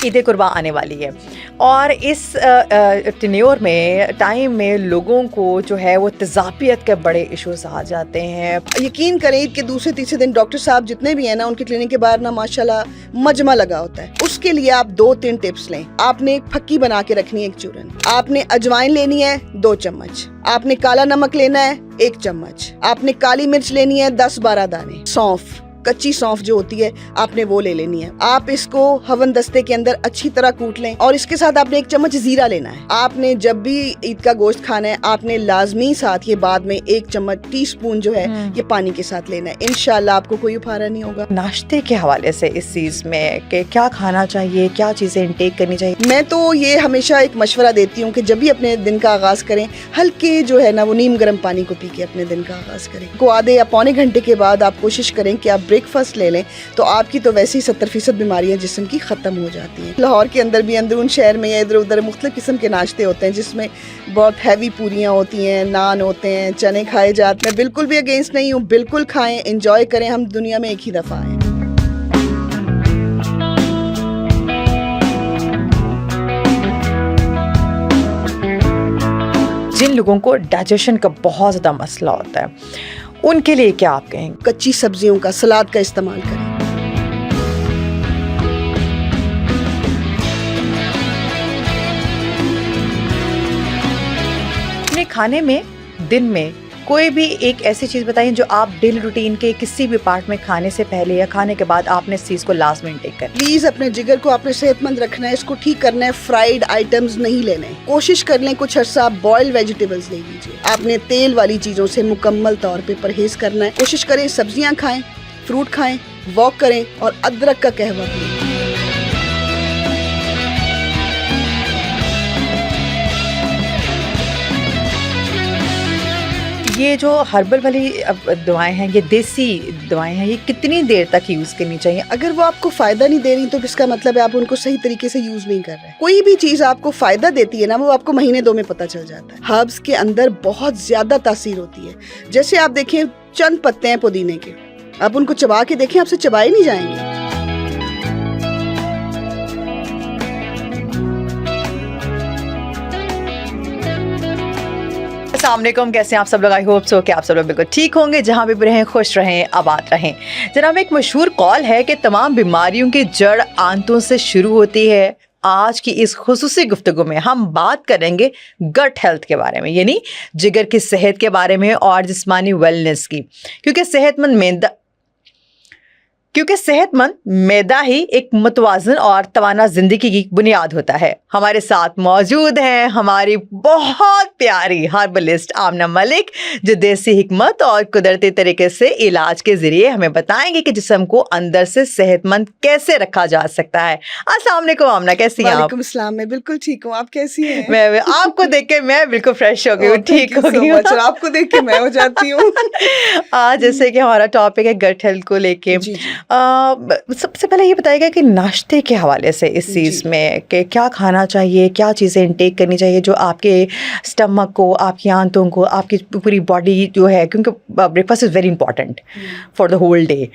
ईद कुर्बा आने वाली है और इस टेन्योर में टाइम में लोगों को जो है वो तेज़ाबियत के बड़े इश्यूज आ जाते हैं। यकीन करें ईद के दूसरे तीसरे दिन डॉक्टर साहब जितने भी हैं ना, उनके क्लिनिक के बाहर ना माशाल्लाह मजमा लगा होता है। उसके लिए आप 2-3 टिप्स लें। आपने एक फक्की बना के रखनी है, एक चूरन। आपने अजवाइन लेनी है 2 चम्मच। आपने काला नमक लेना है 1 चम्मच। आपने काली मिर्च लेनी है 10-12 दाने। सौंफ, कच्ची सौंफ जो होती है, आपने वो ले लेनी है। आप इसको हवन दस्ते के अंदर अच्छी तरह कूट लें और इसके साथ आपने 1 चम्मच जीरा लेना है। आपने जब भी ईद का गोश्त खाना है, आपने लाजमी साथ ये बाद में 1 चम्मच टीस्पून जो है ये पानी के साथ लेना है। इंशाल्लाह आपको कोई उफारा नहीं होगा। नाश्ते के हवाले से इस चीज़ में कि क्या खाना चाहिए, क्या चीज़ें इंटेक करनी चाहिए, मैं तो ये हमेशा एक मशवरा देती हूँ कि जब भी अपने दिन का आगाज़ करें, हल्के जो है ना वो नीम गर्म पानी को पी के अपने दिन का आगाज़ करें। को आधे या पौने घंटे के बाद आप कोशिश करें कि आप ब्रेकफास्ट ले लें, तो आपकी तो वैसे ही 70% बीमारियां जिस्म की ख़त्म हो जाती हैं। लाहौर के अंदर भी अंदरून शहर में या इधर उधर मुख्तलिफ किस्म के नाश्ते होते हैं जिसमें बहुत हैवी पूरियाँ होती हैं, नान होते हैं, चने खाए जाते हैं। मैं बिल्कुल भी अगेंस्ट नहीं हूँ, बिल्कुल खाएँ, इंजॉय करें। हम दुनिया में एक ही दफ़ा आए। जिन लोगों को डाइजेशन का बहुत ज़्यादा मसला होता है उनके लिए क्या आप कहेंगे? कच्ची सब्जियों का, सलाद का इस्तेमाल करें। अपने खाने में दिन में कोई भी एक ऐसी चीज़ बताइए जो आप डेली रूटीन के किसी भी पार्ट में खाने से पहले या खाने के बाद आपने इस चीज़ को लास्ट में इंटेक करना। प्लीज अपने जिगर को आपने सेहतमंद रखना है, इसको ठीक करना है। फ्राइड आइटम्स नहीं लेने, कोशिश कर लें कुछ अर्सा बॉइल्ड वेजिटेबल्स ले लीजिए। आपने तेल वाली चीज़ों से मुकम्मल तौर पे परहेज करना है। कोशिश करें सब्जियां खाएं, फ्रूट खाएं, वॉक करें और अदरक का कहवा पिएं। ये जो हर्बल वाली दवाएं हैं, ये देसी दवाएं हैं, ये कितनी देर तक यूज़ करनी चाहिए? अगर वो आपको फायदा नहीं दे रही तो इसका मतलब है आप उनको सही तरीके से यूज नहीं कर रहे। कोई भी चीज आपको फायदा देती है ना, वो आपको महीने 2 में पता चल जाता है। हर्ब्स के अंदर बहुत ज्यादा तासीर होती है। जैसे आप देखें चंद पत्ते हैं पुदीने के, आप उनको चबा के देखें, आपसे चबाए नहीं जाएंगे। अस्सलामुअलैकुम, कैसे हैं आप सब लोग? आई होप सो कि आप सब लोग बिल्कुल ठीक होंगे, जहाँ भी रहें खुश रहें, आबाद रहें। जनाब, एक मशहूर कॉल है कि तमाम बीमारियों की जड़ आंतों से शुरू होती है। आज की इस खुसूसी गुफ्तगू में हम बात करेंगे गट हेल्थ के बारे में, यानी जिगर की सेहत के बारे में और जिस्मानी वेलनेस की, क्योंकि सेहतमंद मैदा ही एक मुतवाज़न और तवाना ज़िंदगी की बुनियाद होता है। हमारे साथ मौजूद हैं हमारी बहुत प्यारी हर्बलिस्ट आमना मलिक, जो देसी हिकमत और कुदरती तरीके से इलाज के ज़रिए हमें बताएंगे कि जिस्म को अंदर से सेहतमंद कैसे रखा जा सकता है। अस्सलाम वालेकुम आमना, कैसी हैं आप? वालेकुम अस्सलाम, मैं बिल्कुल ठीक हूँ, आप कैसी हैं? मैं आपको देख के मैं बिल्कुल फ्रेश हो गई हूँ, ठीक हो गई हूँ। आपको देख के मैं हो जाती हूँ। आज जैसे कि हमारा टॉपिक है गट हेल्थ को लेके, सबसे पहले ये बताइएगा कि नाश्ते के हवाले से इस चीज़ में कि क्या खाना चाहिए, क्या चीज़ें इंटेक करनी चाहिए जो आपके स्टमक को, आपकी आंतों को, आपकी पूरी बॉडी जो है, क्योंकि breakfast is very important for the whole day,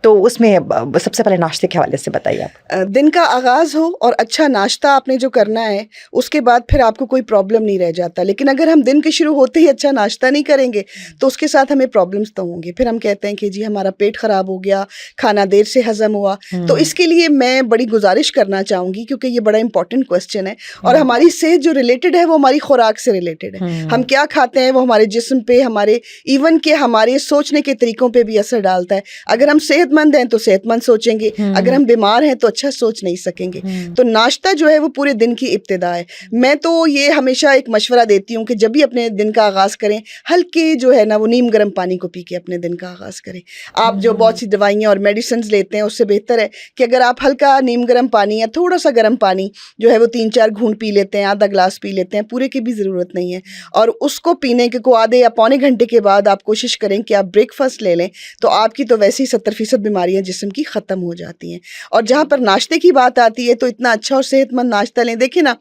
तो उसमें सबसे पहले नाश्ते के हवाले से बताइए आप। दिन का आगाज़ हो और अच्छा नाश्ता आपने जो करना है, उसके बाद फिर आपको कोई प्रॉब्लम नहीं रह जाता। लेकिन अगर हम दिन के शुरू होते ही अच्छा नाश्ता नहीं करेंगे तो उसके साथ हमें प्रॉब्लम्स तो होंगे। फिर हम कहते हैं कि जी हमारा पेट ख़राब हो गया, खाना देर से हज़म हुआ। तो इसके लिए मैं बड़ी गुजारिश करना चाहूँगी, क्योंकि ये बड़ा इंपॉर्टेंट क्वेश्चन है और हमारी सेहत जो रिलेटेड है वो हमारी खुराक से रिलेटेड है। हम क्या खाते हैं वो हमारे जिस्म पे, हमारे इवन के हमारे सोचने के तरीक़ों पर भी असर डालता है। अगर हम सेहतमंद हैं तो सेहतमंद सोचेंगे, अगर हम बीमार हैं तो अच्छा सोच नहीं सकेंगे। तो नाश्ता जो है वो पूरे दिन की इब्तिदा है। मैं तो ये हमेशा एक मशवरा देती हूँ कि जब भी अपने दिन का आगाज़ करें, हल्के जो है ना वो नीम गर्म पानी को पी के अपने दिन का आगाज़ करें। आप जो बहुत सी दवाइयाँ और मेडिसिन लेते हैं उससे बेहतर है कि अगर आप हल्का नीम गर्म पानी या थोड़ा सा गर्म पानी जो है वो 3-4 घूंट पी लेते हैं, आधा गिलास पी लेते हैं, पूरे की भी ज़रूरत नहीं है। और उसको पीने के को आधे या पौने घंटे के बाद आप कोशिश करें कि आप ब्रेकफास्ट ले लें, तो आपकी तो वैसे ही 70% फ़ीसद बीमारियाँ जिस्म की ख़त्म हो जाती हैं। और जहाँ पर नाश्ते की बात आती है तो इतना अच्छा और सेहतमंद नाश्ता लें। देखिए ना,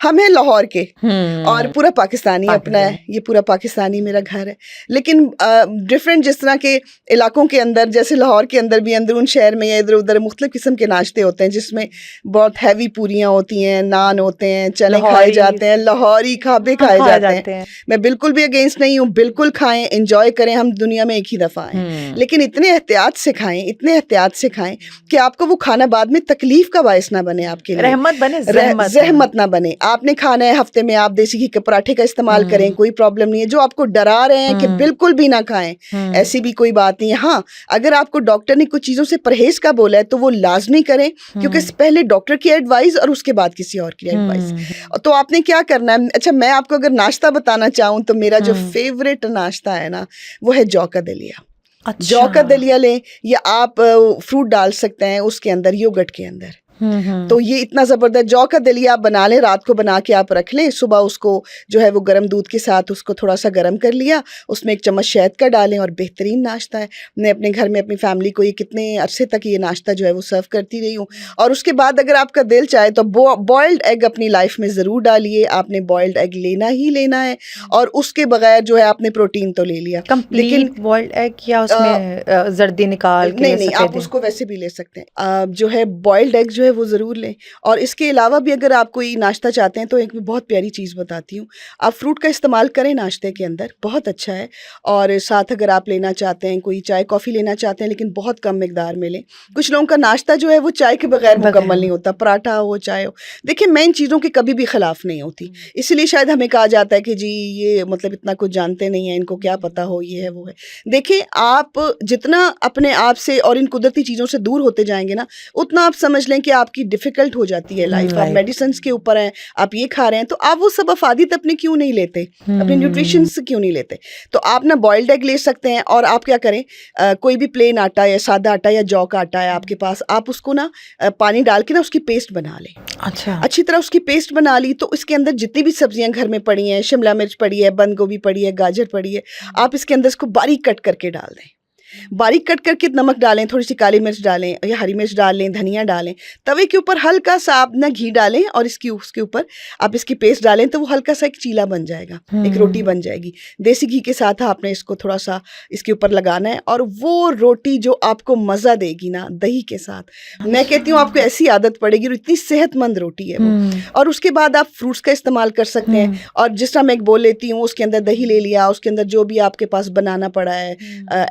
हम हैं लाहौर के और पूरा पाकिस्तानी अपना है, ये पूरा पाकिस्तानी मेरा घर है। लेकिन डिफरेंट जिस तरह के इलाकों के अंदर, जैसे लाहौर के अंदर भी अंदरून शहर में या इधर उधर मुख्तलिफ किस्म के नाश्ते होते हैं जिसमें बहुत हैवी पूरियाँ होती हैं, नान होते हैं, चने खाए जाते हैं, लाहौरी खाबे खाए जाते हैं। मैं बिल्कुल भी अगेंस्ट नहीं हूँ, बिल्कुल खाएं, इंजॉय करें, हम दुनिया में एक ही दफ़ा आए, लेकिन इतने एहतियात से खाएं, इतने एहतियात से खाएं कि आपको वो खाना बाद में तकलीफ का बायस ना बने, आपके लिए रहमत बने, जहमत ना बने। आपने खाना है, हफ्ते में आप देसी घी के पराठे का इस्तेमाल करें, कोई प्रॉब्लम नहीं है। जो आपको डरा रहे हैं कि बिल्कुल भी ना खाएं, ऐसी भी कोई बात नहीं है। हाँ, अगर आपको डॉक्टर ने कुछ चीज़ों से परहेज का बोला है तो वो लाजमी करें, क्योंकि पहले डॉक्टर की एडवाइस और उसके बाद किसी और की एडवाइस। तो आपने क्या करना है? अच्छा, मैं आपको अगर नाश्ता बताना चाहूँ तो मेरा जो फेवरेट नाश्ता है ना, वो है जौ का दलिया। अच्छा। जौ का दलिया लें, या आप फ्रूट डाल सकते हैं उसके अंदर, योगर्ट के अंदर। तो ये इतना ज़बरदस्त जौ का दलिया आप बना लें, रात को बना के आप रख लें, सुबह उसको जो है वो गर्म दूध के साथ उसको थोड़ा सा गर्म कर लिया, उसमें 1 चम्मच शहद का डालें और बेहतरीन नाश्ता है। मैं अपने घर में अपनी फैमिली को ये कितने अरसे तक ये नाश्ता जो है वो सर्व करती रही हूँ। और उसके बाद अगर आपका दिल चाहे तो बॉइल्ड एग अपनी लाइफ में ज़रूर डालिए। आपने बॉइल्ड एग लेना ही लेना है, और उसके बगैर जो है आपने प्रोटीन तो ले लिया, लेकिन बॉइल्ड एग या उसमें जर्दी निकाल के? नहीं, आप उसको वैसे भी ले सकते हैं। जो है बॉइल्ड एग जो है वो ज़रूर लें। और इसके अलावा भी अगर आप कोई नाश्ता चाहते हैं तो एक बहुत प्यारी चीज़ बताती हूँ, आप फ्रूट का इस्तेमाल करें नाश्ते के अंदर, बहुत अच्छा है। और साथ अगर आप लेना चाहते हैं, कोई चाय कॉफ़ी लेना चाहते हैं, लेकिन बहुत कम मिकदार में लें। कुछ लोगों का नाश्ता जो है वो चाय के बगैर मुकम्मल नहीं होता, पराठा हो, चाय हो। देखिए, मैं इन चीज़ों के कभी भी ख़िलाफ़ नहीं होती, इसलिए शायद हमें कहा जाता है कि जी ये मतलब इतना कुछ जानते नहीं हैं, इनको क्या पता हो, ये है वो है। देखिए, आप जितना अपने आप से और इन कुदरती चीज़ों से दूर होते जाएंगे ना, उतना आप समझ लें कि आपकी डिफ़िकल्ट हो जाती है लाइफ। आप मेडिसिन के ऊपर हैं, आप ये खा रहे हैं, तो आप वो सब अफादियत अपनी क्यों नहीं लेते, अपने न्यूट्रिशन से क्यों नहीं लेते? तो आप ना बॉइल्ड एग ले सकते हैं। और आप क्या करें, कोई भी प्लेन आटा या सादा आटा या जौ का आटा है आपके पास, आप उसको ना पानी डाल के ना उसकी पेस्ट बना लें। अच्छा। अच्छी तरह उसकी पेस्ट बना ली तो इसके अंदर जितनी भी सब्जियां घर में पड़ी हैं, शिमला मिर्च पड़ी है, बंद गोभी पड़ी है, गाजर पड़ी है, आप इसके अंदर इसको बारीक कट करके डाल दें। बारीक कट करके नमक डालें, थोड़ी सी काली मिर्च डालें या हरी मिर्च डाल लें, धनिया डालें। तवे के ऊपर हल्का सा आप ना घी डालें और उसके ऊपर आप इसकी पेस्ट डालें, तो वो हल्का सा एक चीला बन जाएगा, एक रोटी बन जाएगी। देसी घी के साथ आपने इसको थोड़ा सा इसके ऊपर लगाना है, और वो रोटी जो आपको मज़ा देगी ना दही के साथ, मैं कहती हूँ आपको ऐसी आदत पड़ेगी, और इतनी सेहतमंद रोटी है वो। और उसके बाद आप फ्रूट्स का इस्तेमाल कर सकते हैं। और जिस तरह मैं एक बोल लेती हूँ, उसके अंदर दही ले लिया, उसके अंदर जो भी आपके पास बनाना पड़ा है,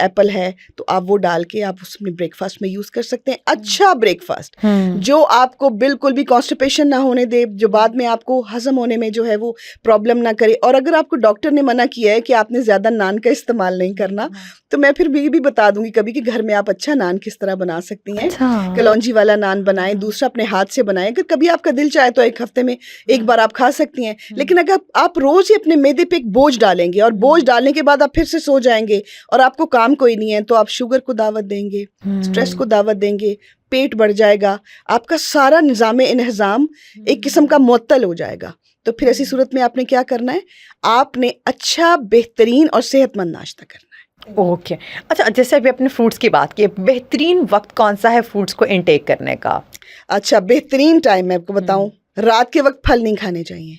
एप्पल है, तो आप वो डाल के आप उसमें ब्रेकफास्ट में यूज़ कर सकते हैं। अच्छा ब्रेकफास्ट जो आपको बिल्कुल भी कॉन्स्टिपेशन ना होने दे, जो बाद में आपको हजम होने में जो है वो प्रॉब्लम ना करे। और अगर आपको डॉक्टर ने मना किया है कि आपने ज़्यादा नान का इस्तेमाल नहीं करना, तो मैं फिर भी बता दूंगी कभी कि घर में आप अच्छा नान किस तरह बना सकती हैं। कलौंजी वाला नान बनाएं, दूसरा अपने हाथ से बनाएं। अगर कभी आपका दिल चाहे तो एक हफ्ते में एक बार आप खा सकती हैं। लेकिन अगर आप रोज़ ही अपने मैदे पे एक बोझ डालेंगे, और बोझ डालने के बाद आप फिर से सो जाएंगे और आपको काम कोई नहीं है, तो आप शुगर को दावत देंगे, स्ट्रेस को दावत देंगे, पेट बढ़ जाएगा, आपका सारा निज़ाम इंतज़ाम एक किस्म का मुअत्तल हो जाएगा। तो फिर ऐसी सूरत में आपने क्या करना है, आपने अच्छा, बेहतरीन और सेहतमंद नाश्ता करना है। ओके। अच्छा, जैसे अभी अपने फ्रूट्स की बात की, बेहतरीन वक्त कौन सा है फ्रूट्स को इनटेक करने का? अच्छा, बेहतरीन टाइम मैं आपको बताऊं, रात के वक्त फल नहीं खाने चाहिए।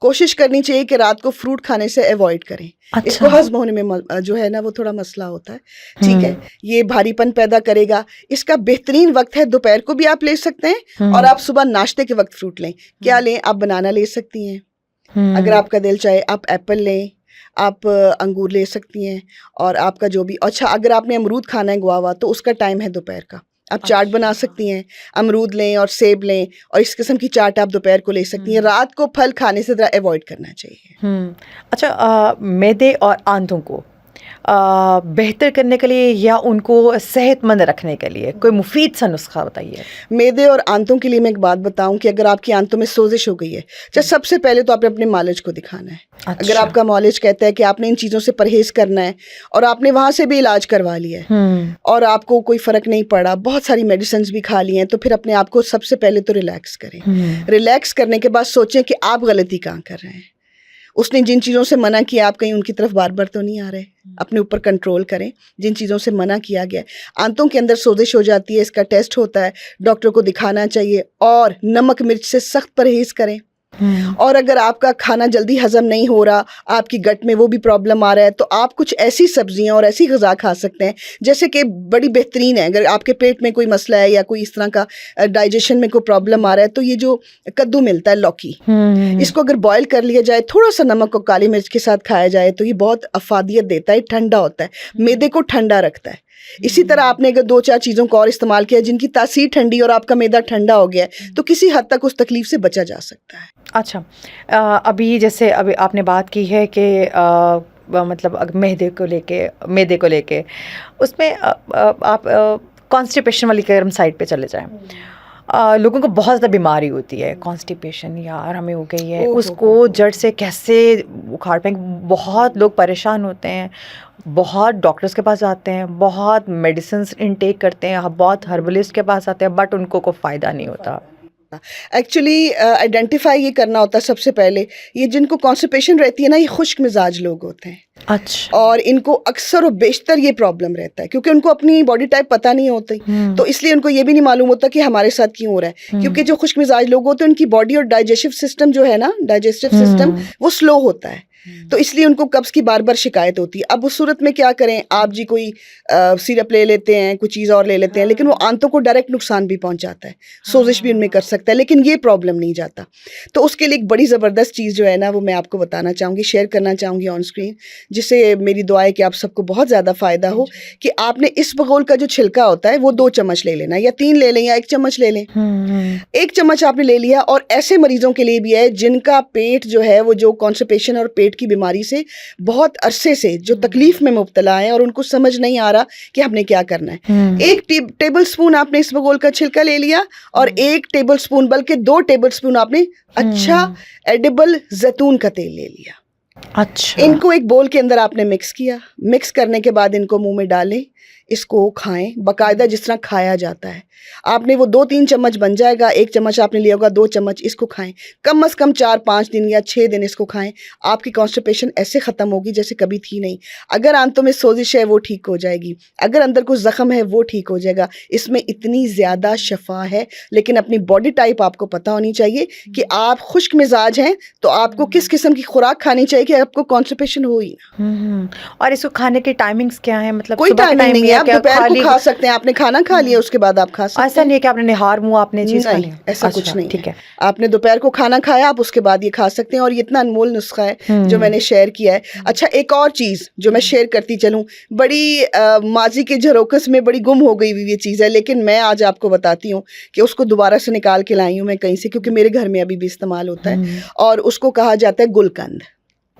कोशिश करनी चाहिए कि रात को फ्रूट खाने से अवॉइड करें। अच्छा। इसको हजम होने में जो है ना वो थोड़ा मसला होता है, ठीक है, ये भारीपन पैदा करेगा। इसका बेहतरीन वक्त है दोपहर को भी आप ले सकते हैं, और आप सुबह नाश्ते के वक्त फ्रूट लें। क्या लें? आप बनाना ले सकती हैं, अगर आपका दिल चाहे आप एप्पल लें, आप अंगूर ले सकती हैं, और आपका जो भी, अच्छा अगर आपने अमरूद खाना है गुआवा, तो उसका टाइम है दोपहर का, आप चाट बना सकती हैं, अमरूद लें और सेब लें, और इस किस्म की चाट आप दोपहर को ले सकती हैं। रात को फल खाने से ज़रा अवॉइड करना चाहिए। अच्छा, मैदे और आंतों को बेहतर करने के लिए या उनको सेहतमंद रखने के लिए कोई मुफीद सा नुस्खा बताइए। मैदे और आंतों के लिए मैं एक बात बताऊं कि अगर आपकी आंतों में सोजिश हो गई है, सबसे पहले तो आपने अपने मालिज को दिखाना है। अच्छा। अगर आपका मालिज कहता है कि आपने इन चीज़ों से परहेज करना है, और आपने वहाँ से भी इलाज करवा लिया है और आपको कोई फ़र्क नहीं पड़ा, बहुत सारी मेडिसिन भी खा ली हैं, तो फिर अपने आप को सबसे पहले तो रिलैक्स करें। रिलैक्स करने के बाद सोचें कि आप गलती कहाँ कर रहे हैं, उसने जिन चीज़ों से मना किया, आप कहीं उनकी तरफ बार बार तो नहीं आ रहे। अपने ऊपर कंट्रोल करें। जिन चीज़ों से मना किया गया है, आंतों के अंदर सोजिश हो जाती है, इसका टेस्ट होता है, डॉक्टर को दिखाना चाहिए। और नमक मिर्च से सख्त परहेज़ करें। और अगर आपका खाना जल्दी हजम नहीं हो रहा, आपकी गट में वो भी प्रॉब्लम आ रहा है, तो आप कुछ ऐसी सब्जियां और ऐसी ग़िज़ा खा सकते हैं जैसे कि बड़ी बेहतरीन है। अगर आपके पेट में कोई मसला है या कोई इस तरह का डाइजेशन में कोई प्रॉब्लम आ रहा है, तो ये जो कद्दू मिलता है, लौकी, इसको अगर बॉयल कर लिया जाए, थोड़ा सा नमक और काली मिर्च के साथ खाया जाए, तो ये बहुत अफादियत देता है, ठंडा होता है, मैदे को ठंडा रखता है। इसी तरह आपने अगर 2-4 चीज़ों को और इस्तेमाल किया जिनकी तासीर ठंडी और आपका मैदा ठंडा हो गया है, तो किसी हद तक उस तकलीफ से बचा जा सकता है। अच्छा, अभी जैसे अभी आपने बात की है कि मतलब मैदे को लेके उसमें आप कॉन्स्टिपेशन वाली अगर हम साइड पे चले जाएं, लोगों को बहुत ज़्यादा बीमारी होती है, कॉन्स्टिपेशन यार हमें हो गई है, उसको जड़ से कैसे उखाड़ पाएंगे। बहुत लोग परेशान होते हैं, बहुत डॉक्टर्स के पास जाते हैं, बहुत मेडिसिन इनटेक करते हैं, बहुत हर्बलिस्ट के पास आते हैं, बट उनको कोई फ़ायदा नहीं होता। एक्चुअली आइडेंटिफाई ये करना होता है सबसे पहले। ये जिनको कॉन्स्टिपेशन रहती है ना, ये खुश्क मिजाज लोग होते हैं। अच्छा। और इनको अक्सर और बेशतर ये प्रॉब्लम रहता है क्योंकि उनको अपनी बॉडी टाइप पता नहीं होती, तो इसलिए उनको ये भी नहीं मालूम होता कि हमारे साथ क्यों हो रहा है। क्योंकि जो खुश्क मिजाज लोग होते हैं उनकी बॉडी और डाइजेस्टिव सिस्टम जो है ना, डाइजेस्टिव सिस्टम वो स्लो होता है, तो इसलिए उनको कब्ज़ की बार बार शिकायत होती है। अब उस सूरत में क्या करें, आप जी कोई सिरप ले लेते हैं, कुछ चीज़ और ले लेते हैं, लेकिन वो आंतों को डायरेक्ट नुकसान भी पहुंचाता है, सोजिश भी उनमें कर सकता है, लेकिन ये प्रॉब्लम नहीं जाता। तो उसके लिए एक बड़ी ज़बरदस्त चीज़ जो है ना, वो मैं आपको बताना चाहूँगी, शेयर करना चाहूँगी ऑन स्क्रीन, जिससे मेरी दुआ है कि आप सबको बहुत ज़्यादा फ़ायदा हो। कि आपने इसबगोल का जो छिलका होता है वो 2 चम्मच ले लेना, या 3 ले लें, या 1 चम्मच ले लें। 1 चम्मच आपने ले लिया। और ऐसे मरीजों के लिए भी है जिनका पेट जो है वो जो कॉन्स्टिपेशन और पेट की बीमारी से बहुत अरसे से जो तकलीफ में मुब्तला है और उनको समझ नहीं आ रहा कि हमने क्या करना है। 1 टेबल स्पून आपने इसबगोल का छिलका ले लिया, और 1 टेबल स्पून बल्कि 2 टेबल स्पून आपने अच्छा एडिबल जैतून का तेल ले लिया। अच्छा, इनको एक बोल के अंदर आपने मिक्स किया। मिक्स करने के बाद इनको मुंह में डालें, इसको खाएं बाकायदा जिस तरह खाया जाता है। आपने वो 2-3 चम्मच बन जाएगा, 1 चम्मच आपने लिया होगा, 2 चम्मच इसको खाएं। कम से कम 4-5 दिन या 6 दिन इसको खाएं। आपकी कॉन्स्टिपेशन ऐसे ख़त्म होगी जैसे कभी थी नहीं। अगर आंतों में सोजिश है वो ठीक हो जाएगी, अगर अंदर कुछ ज़ख्म है वो ठीक हो जाएगा। इसमें इतनी ज़्यादा शफा है, लेकिन अपनी बॉडी टाइप आपको पता होनी चाहिए कि आप खुश्क मिजाज हैं, तो आपको किस किस्म की खुराक खानी चाहिए कि आपको कॉन्स्टिपेशन हो ही ना। और इसको खाने के टाइमिंग्स क्या है? मतलब कोई सुबह के टाइमिंग नहीं है, या आप क्या दोपहर को खा सकते हैं, आपने खाना खा लिया उसके बाद आप खा सकते ऐसा हैं। नहीं है कि आपने निहार मुंह आपने चीज़ खानी नहीं, है? ऐसा अच्छा, कुछ नहीं ठीक है। आपने दोपहर को खाना खाया, आप उसके बाद ये खा सकते हैं। और ये इतना अनमोल नुस्खा है जो मैंने शेयर किया है। अच्छा, एक और चीज़ जो मैं शेयर करती चलूँ, बड़ी माजी के झरोकस में बड़ी गुम हो गई हुई ये चीज़ है, लेकिन मैं आज आपको बताती हूँ कि उसको दोबारा से निकाल के लाई हूँ मैं कहीं से, क्योंकि मेरे घर में अभी भी इस्तेमाल होता है। और उसको कहा जाता है गुलकंद।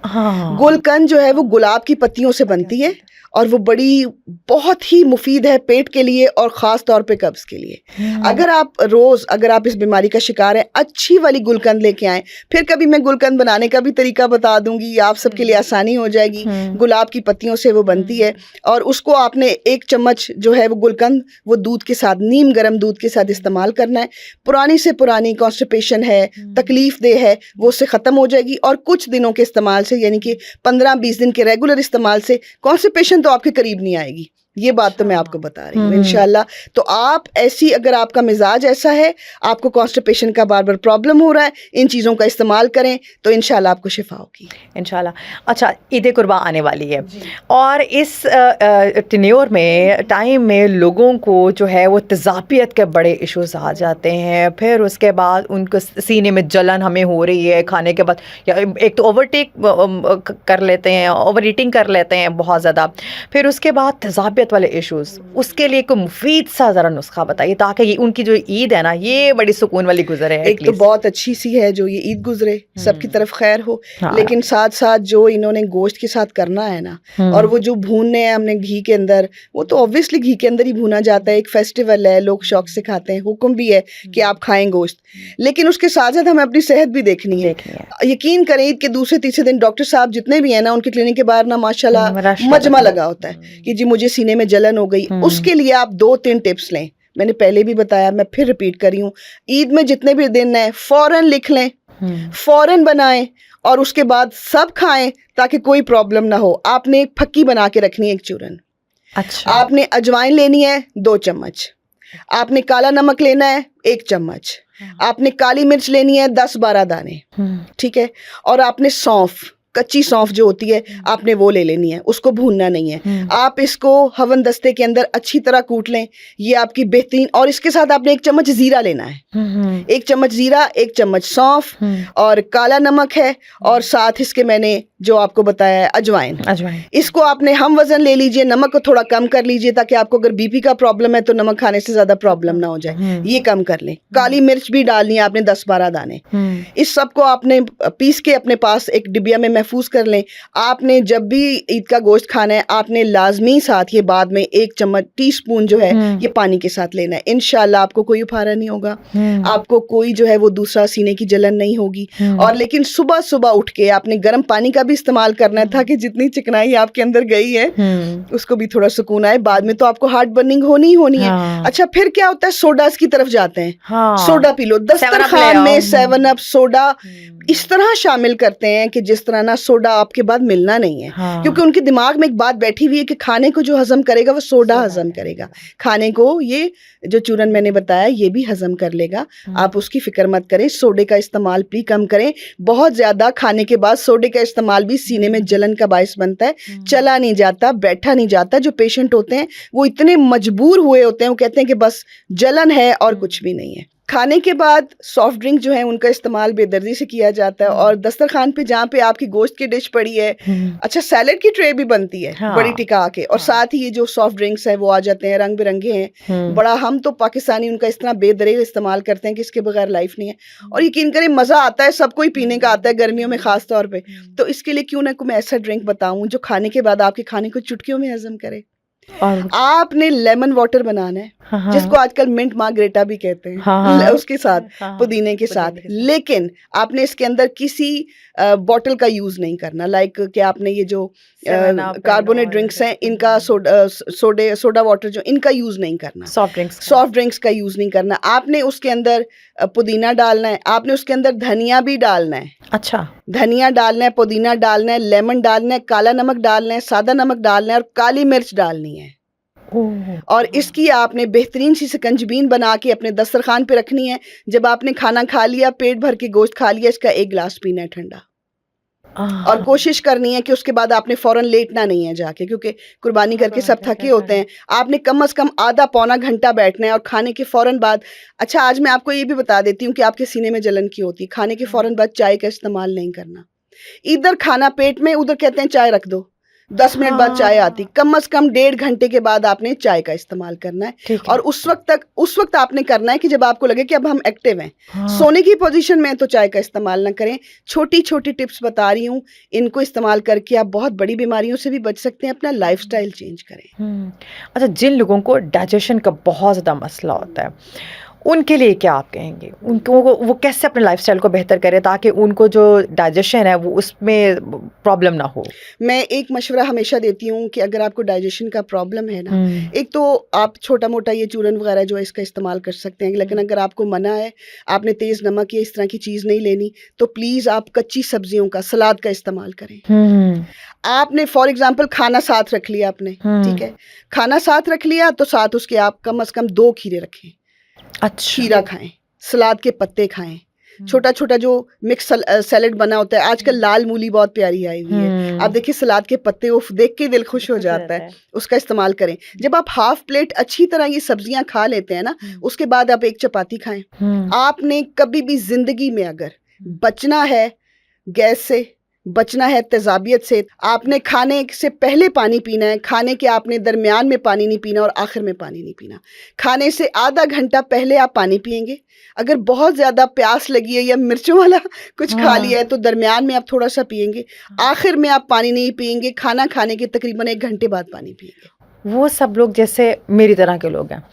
हाँ, गुलकंद जो है वो गुलाब की पत्तियों से बनती है, और वो बड़ी बहुत ही मुफीद है पेट के लिए और ख़ास तौर पे कब्ज़ के लिए। अगर आप इस बीमारी का शिकार हैं, अच्छी वाली गुलकंद लेके आएँ। फिर कभी मैं गुलकंद बनाने का भी तरीका बता दूंगी, आप सबके लिए आसानी हो जाएगी। गुलाब की पत्तियों से वो बनती है, और उसको आपने 1 चम्मच जो है वो गुलकंद वो दूध के साथ, नीम गर्म दूध के साथ इस्तेमाल करना है। पुरानी से पुरानी कॉन्स्टिपेशन है, तकलीफ दे है, वो उससे ख़त्म हो जाएगी। और कुछ दिनों के इस्तेमाल से, यानी कि 15-20 दिन के रेगुलर इस्तेमाल से कॉन्स्टिपेशन तो आपके करीब नहीं आएगी। ये बात तो मैं आपको बता रही हूँ इंशाल्लाह। तो आप ऐसी, अगर आपका मिजाज ऐसा है, आपको कॉन्स्टिपेशन का बार बार प्रॉब्लम हो रहा है, इन चीज़ों का इस्तेमाल करें तो इंशाल्लाह आपको शिफा होगी इंशाल्लाह। अच्छा, ईद कुर्बा आने वाली है, और इस टेन्योर में, टाइम में लोगों को जो है वो तेज़ाबियत के बड़े इश्यूज आ जाते हैं। फिर उसके बाद उनको सीने में जलन हमें हो रही है खाने के बाद, या एक तो ओवरटेक कर लेते हैं, ओवर ईटिंग कर लेते हैं बहुत ज़्यादा। फिर उसके बाद तेज़ाबियत वाले इश्यूज, उसके लिए कोई मुफीद सा ज़रा नुस्खा बताइए, ताकि ये उनकी जो ईद है ना, ये बड़ी सुकून वाली गुजरे। एक तो बहुत अच्छी सी है जो ये ईद गुजरे, सबकी तरफ खैर हो। लेकिन साथ साथ जो इन्होंने गोश्त के साथ करना है ना, और वो जो भूनने हैं हमने घी के अंदर, वो तो ऑब्वियसली घी के अंदर ही भूना जाता है। एक फेस्टिवल है, लोग शौक से खाते हैं, हुक्म भी है कि आप खाएं गोश्त, लेकिन उसके साथ साथ हमें अपनी सेहत भी देखनी है। यकीन करें, ईद के दूसरे तीसरे दिन डॉक्टर साहब जितने भी हैं ना, उनके क्लिनिक के बाहर ना माशाल्लाह मजमा लगा होता है कि जी मुझे सीने में जलन हो गई। उसके लिए आप 2-3 टिप्स लें। मैंने पहले भी बताया, मैं फिर रिपीट कर रही हूँ। ईद में जितने भी दिन हैं, फौरन लिख लें, फौरन बनाएं, और उसके बाद सब खाएं ताकि कोई प्रॉब्लम ना हो। आपने एक फक्की बना के रखनी है, एक चूरन। अच्छा। आपने अजवाइन लेनी है 2 चम्मच। आपने काला नमक लेना है 1 चम्मच। आपने काली मिर्च लेनी है 10-12 दाने, ठीक है। और आपने सौंफ, कच्ची सौंफ जो होती है, आपने वो ले लेनी है, उसको भूनना नहीं है। आप इसको हवन दस्ते के अंदर अच्छी तरह कूट लें, ये आपकी बेहतरीन। और इसके साथ आपने 1 चम्मच जीरा लेना है, 1 चम्मच जीरा, 1 चम्मच सौंफ, और काला नमक है, और साथ इसके मैंने जो आपको बताया है अजवाइन। इसको आपने हम वजन ले लीजिए, नमक को थोड़ा कम कर लीजिए ताकि आपको अगर बीपी का प्रॉब्लम है तो नमक खाने से ज्यादा प्रॉब्लम ना हो जाए, ये कम कर लें। काली मिर्च भी डालनी है आपने 10-12 दाने। इस सब को आपने पीस के अपने पास एक डिबिया में महफूज कर लें। आपने जब भी ईद का गोश्त खाना है, आपने लाजमी साथ ये बाद में 1 चम्मच टीस्पून जो है ये पानी के साथ लेना है। इंशाल्लाह आपको कोई उफारा नहीं होगा, आपको कोई जो है वो दूसरा सीने की जलन नहीं होगी। और लेकिन सुबह सुबह उठ के आपने गर्म पानी का भी इस्तेमाल करना है ताकि जितनी चिकनाई आपके अंदर गई है उसको भी थोड़ा सुकून आए। बाद में तो आपको हार्ट बर्निंग होनी ही होनी है। अच्छा, फिर क्या होता है, सोडास की तरफ जाते हैं। सोडा पी लो, दस्तरखान में 7 अप सोडा इस तरह शामिल करते हैं कि जिस तरह ना सोडा आपके बाद मिलना नहीं है। क्योंकि उनके दिमाग में एक बात बैठी हुई है कि खाने को जो हजम करेगा वो सोडा हजम करेगा, खाने को ये जो चूरन मैंने बताया ये भी हजम कर लेगा। आप उसकी फिक्र मत करें, सोडे का इस्तेमाल भी कम करें। बहुत ज्यादा खाने के बाद सोडे का इस्तेमाल भी सीने में जलन का बायस बनता है, चला नहीं जाता, बैठा नहीं जाता। जो पेशेंट होते हैं वो इतने मजबूर हुए होते हैं, वो कहते हैं कि बस जलन है और कुछ भी नहीं है। खाने के बाद सॉफ्ट ड्रिंक जो है उनका इस्तेमाल बेदर्दी से किया जाता है। और दस्तरखान पे जहाँ पे आपकी गोश्त की डिश पड़ी है, अच्छा सैलेड की ट्रे भी बनती है बड़ी टिका के, और साथ ही ये जो सॉफ्ट ड्रिंक्स है वो आ जाते हैं, रंग बिरंगे हैं बड़ा। हम तो पाकिस्तानी उनका इस तरह बेदरेग इस्तेमाल करते हैं कि इसके बगैर लाइफ नहीं है। और यकीन करें मज़ा आता है, सबको ही पीने का आता है, गर्मियों में खास तौर पर। तो इसके लिए क्यों ना कोई मैं ऐसा ड्रिंक बताऊँ जो खाने के बाद आपके खाने को चुटकियों में हजम करे। और आपने लेमन वाटर बनाना है, जिसको आजकल मिंट मार्गरेटा भी कहते हैं, उसके साथ पुदीने के साथ। लेकिन आपने इसके अंदर किसी बॉटल का यूज नहीं करना। लाइक कि आपने ये जो कार्बोनेट ड्रिंक्स हैं इनका सोडा वाटर जो इनका यूज नहीं करना, सॉफ्ट ड्रिंक्स का यूज नहीं करना। आपने उसके अंदर पुदीना डालना है, आपने उसके अंदर धनिया भी डालना है। अच्छा, धनिया डालना है, पुदीना डालना है, लेमन डालना है, काला नमक डालना है, सादा नमक डालना है, और काली मिर्च डालनी है। और इसकी आपने बेहतरीन सी शिकंजबीन बना के अपने दस्तरखान पे रखनी है। जब आपने खाना खा लिया, पेट भर के गोश्त खा लिया, इसका 1 गिलास पीना है ठंडा। और कोशिश करनी है कि उसके बाद आपने फौरन लेटना नहीं है जाके, क्योंकि कुर्बानी करके सब थके होते हैं। आपने कम से कम आधा पौना घंटा बैठना है और खाने के फौरन बाद। अच्छा, आज मैं आपको ये भी बता देती हूँ कि आपके सीने में जलन क्यों होती है। खाने के फौरन बाद चाय का इस्तेमाल नहीं करना। इधर खाना पेट में, उधर कहते हैं चाय रख दो, 10 मिनट बाद चाय आती। कम से कम 1.5 घंटे के बाद आपने चाय का इस्तेमाल करना है। और उस वक्त आपने करना है कि जब आपको लगे कि अब हम एक्टिव हैं। सोने की पोजीशन में तो चाय का इस्तेमाल ना करें। छोटी छोटी टिप्स बता रही हूँ, इनको इस्तेमाल करके आप बहुत बड़ी बीमारियों से भी बच सकते हैं। अपना लाइफस्टाइल चेंज करें। अच्छा, जिन लोगों को डाइजेशन का बहुत ज़्यादा मसला होता है उनके लिए क्या आप कहेंगे? उनको वो कैसे अपने लाइफस्टाइल को बेहतर करें ताकि उनको जो डाइजेशन है वो उसमें प्रॉब्लम ना हो? मैं एक मशवरा हमेशा देती हूँ कि अगर आपको डाइजेशन का प्रॉब्लम है ना, एक तो आप छोटा मोटा ये चूरन वगैरह जो है इसका इस्तेमाल कर सकते हैं। लेकिन अगर आपको मना है, आपने तेज़ नमक या इस तरह की चीज़ नहीं लेनी, तो प्लीज़ आप कच्ची सब्जियों का, सलाद का इस्तेमाल करें। आपने फॉर एग्जाम्पल खाना साथ रख लिया आपने, ठीक है, खाना साथ रख लिया तो साथ उसके आप कम से कम 2 खीरे रखें। अच्छा, खीरा खाएं, सलाद के पत्ते खाएं, छोटा छोटा जो मिक्स सैलेड बना होता है। आजकल लाल मूली बहुत प्यारी आई हुई है, आप देखिए सलाद के पत्ते, उफ, देख के दिल खुश हो जाता है। उसका इस्तेमाल करें। जब आप हाफ प्लेट अच्छी तरह ये सब्जियां खा लेते हैं ना, उसके बाद आप 1 चपाती खाएं। आपने कभी भी जिंदगी में अगर बचना है गैस से, बचना है तेजाबियत से, आपने खाने से पहले पानी पीना है, खाने के आपने दरमियान में पानी नहीं पीना और आखिर में पानी नहीं पीना। खाने से आधा घंटा पहले आप पानी पिएंगे। अगर बहुत ज़्यादा प्यास लगी है या मिर्चों वाला कुछ खा लिया है तो दरमियान में आप थोड़ा सा पिएंगे, आखिर में आप पानी नहीं पिएंगे। खाना खाने के तकरीबन 1 घंटे बाद पानी पिएंगे। वो सब लोग जैसे मेरी तरह के लोग हैं,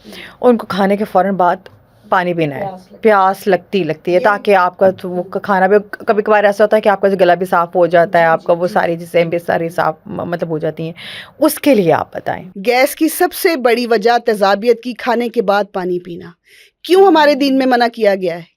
उनको खाने के फ़ौरन बाद पानी पीना है, प्यास लगती है ताकि आपका तो वो खाना भी, कभी कभार ऐसा होता है कि आपका जो गला भी साफ़ हो जाता है, आपका वो सारी चीज़ें भी सारी साफ मतलब हो जाती हैं। उसके लिए आप बताएं। गैस की सबसे बड़ी वजह तेजाबियत की, खाने के बाद पानी पीना। क्यों हमारे दीन में मना किया गया है?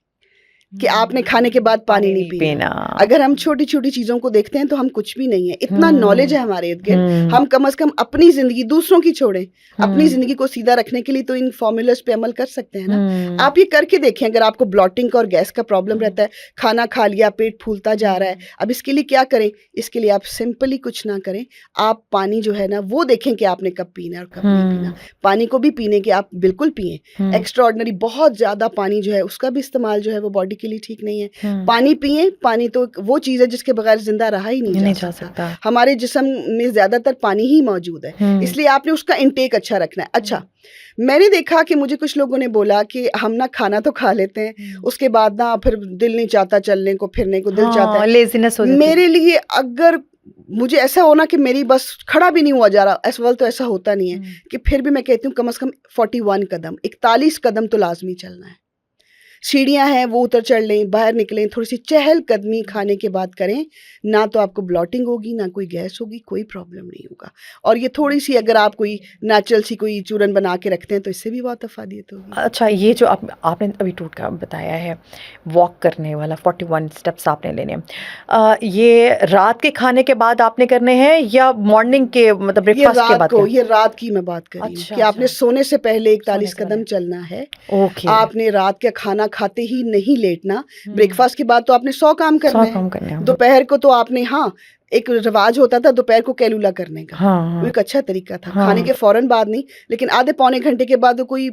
कि आपने खाने के बाद पानी नहीं पीना। अगर हम छोटी-छोटी चीज़ों को देखते हैं तो हम कुछ भी नहीं है। इतना नॉलेज है हमारे इर्द-गिर्द, हम कम से कम अपनी ज़िंदगी, दूसरों की छोड़ें, अपनी ज़िंदगी को सीधा रखने के लिए तो इन फ़ॉर्मूलाज़ पे अमल कर सकते हैं ना। आप ये करके देखें, अगर आपको ब्लॉटिंग का और गैस का प्रॉब्लम रहता है, खाना खा लिया, पेट फूलता जा रहा है, अब इसके लिए क्या करें? इसके लिए आप सिंपली कुछ ना करें, आप पानी जो है ना वो देखें कि आपने कब पीना है और कब नहीं पीना। पानी को भी पीने के आप बिल्कुल पिएँ। एक्स्ट्राऑर्डिनरी बहुत ज़्यादा पानी जो है उसका भी इस्तेमाल जो है वो बॉडी के लिए ठीक नहीं है। पानी पिएं, पानी तो वो चीज़ है जिसके बगैर जिंदा रहा ही नहीं जा सकता। हमारे जिस्म में ज़्यादातर पानी ही मौजूद है, इसलिए आपने उसका इंटेक अच्छा रखना है। अच्छा, मैंने देखा कि मुझे कुछ लोगों ने बोला कि हम ना खाना तो खा लेते हैं, उसके बाद ना फिर दिल नहीं चाहता चलने को, फिरने को दिल चाहता है, लेजीनेस हो जाती है। मेरे लिए अगर मुझे ऐसा होना कि मेरी बस खड़ा भी नहीं हुआ जा रहा, इस वक्त तो ऐसा होता नहीं है, कि फिर भी मैं कहती हूँ कम से कम 41 कदम, 41 कदम तो लाजमी चलना है। सीढ़ियाँ हैं वो उतर चढ़ लें, बाहर निकलें, थोड़ी सी चहलकदमी खाने के बाद करें, ना तो आपको ब्लॉटिंग होगी, ना कोई गैस होगी, कोई प्रॉब्लम नहीं होगा। और ये थोड़ी सी अगर आप कोई नेचुरल सी कोई चूरन बना के रखते हैं तो इससे भी बहुत अफादियत होगी। अच्छा, ये जो आपने अभी टूटका बताया है, वॉक करने वाला 41 स्टेप्स आपने लेने हैं, ये रात के खाने के बाद आपने करने हैं या मॉर्निंग के, मतलब ब्रेकफास्ट के बाद? ये रात की मैं बात कर रही हूँ कि आपने सोने से पहले 41 कदम चलना है। ओके। आपने रात का खाना खाते ही नहीं लेटना। ब्रेकफास्ट के बाद तो आपने 100 काम करने हैं। दोपहर को तो आपने, हाँ, एक रिवाज होता था दोपहर को कैलूला करने का, वो एक अच्छा तरीका था। खाने के फौरन बाद नहीं, लेकिन आधे पौने घंटे के बाद कोई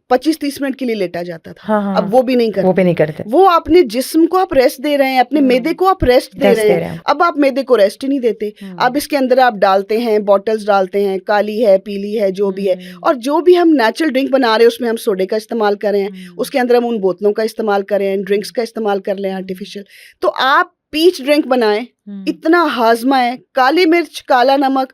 25-30 मिनट के लिए लेटा जाता था। अब वो भी नहीं करते। वो अपने जिस्म को आप रेस्ट दे रहे हैं, अपने मैदे को आप रेस्ट दे रहे हैं। अब आप मैदे को रेस्ट ही नहीं देते। अब इसके अंदर आप डालते हैं, बॉटल्स डालते हैं, काली है, पीली है, जो भी है, और जो भी हम नेचुरल ड्रिंक बना रहे हैं उसमें हम सोडे का इस्तेमाल कर रहे हैं, उसके अंदर हम उन बोतलों का इस्तेमाल कर रहे हैं, ड्रिंक्स का इस्तेमाल कर रहे हैं आर्टिफिशियल। तो आप पीच ड्रिंक बनाएं, इतना हाजमा है, काली मिर्च, काला नमक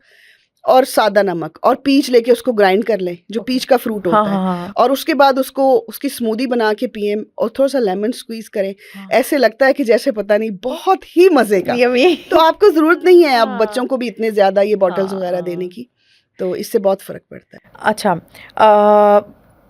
और सादा नमक और पीच लेके उसको ग्राइंड कर लें, जो पीच का फ्रूट होता है, और उसके बाद उसको उसकी स्मूदी बना के पिए और थोड़ा सा लेमन स्क्वीज करें। ऐसे लगता है कि जैसे पता नहीं, बहुत ही मजे का। तो आपको जरूरत नहीं है अब बच्चों को भी इतने ज्यादा ये बॉटल्स वगैरह देने की, तो इससे बहुत फर्क पड़ता है। अच्छा,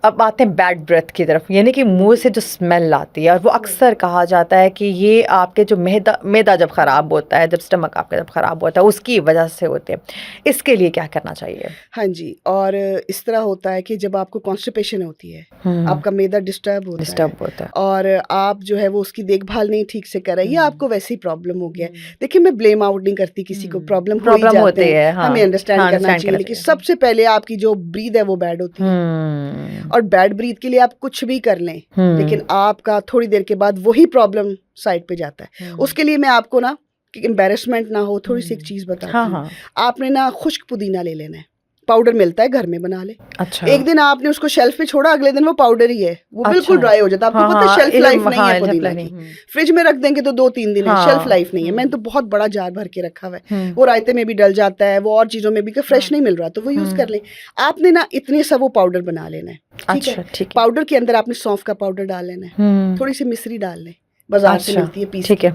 अब आते हैं बैड ब्रेथ की तरफ, यानी कि मुंह से जो स्मेल आती है, और वो अक्सर कहा जाता है कि ये आपके जो मैदा जब ख़राब होता है, जब स्टमक आपका जब ख़राब होता है, उसकी वजह से होते हैं। इसके लिए क्या करना चाहिए? हाँ जी, और इस तरह होता है कि जब आपको कॉन्स्टिपेशन होती है, आपका मैदा डिस्टर्ब होता है और आप जो है वो उसकी देखभाल नहीं ठीक से कर रहे, या आपको वैसी प्रॉब्लम हो गया है। देखिए, मैं ब्लेम आउट नहीं करती किसी को, प्रॉब्लम होती है, हमें अंडरस्टैंड करना चाहिए, लेकिन सबसे पहले आपकी जो ब्रीथ है वो बैड होती है, और बैड ब्रीथ के लिए आप कुछ भी कर लें, लेकिन आपका थोड़ी देर के बाद वही प्रॉब्लम साइड पे जाता है। उसके लिए मैं आपको ना, कि एम्बेरसमेंट ना हो, थोड़ी सी एक चीज बताती हूँ। आपने ना खुश्क पुदीना ले लेना है, पाउडर मिलता है, घर में बना ले। अच्छा। एक दिन आपने उसको शेल्फ पे छोड़ा, अगले दिन वो पाउडर ही है, वो बिल्कुल ड्राई हो जाता है। आपको पता है शेल्फ लाइफ नहीं है पुदीना की। फ्रिज में रख देंगे तो 2-3 दिन है, शेल्फ लाइफ नहीं है। मैंने तो बहुत बड़ा जार भर के रखा हुआ है, वो रायते में भी डल जाता है, वो और चीजों में भी, फ्रेश नहीं मिल रहा तो वो यूज कर लें। आपने ना इतने सा वो पाउडर बना लेना है, ठीक है। पाउडर के अंदर आपने सौंफ का पाउडर डाल लेना है, थोड़ी सी मिश्री डाल लें, बाजार से मिलती है पीस के।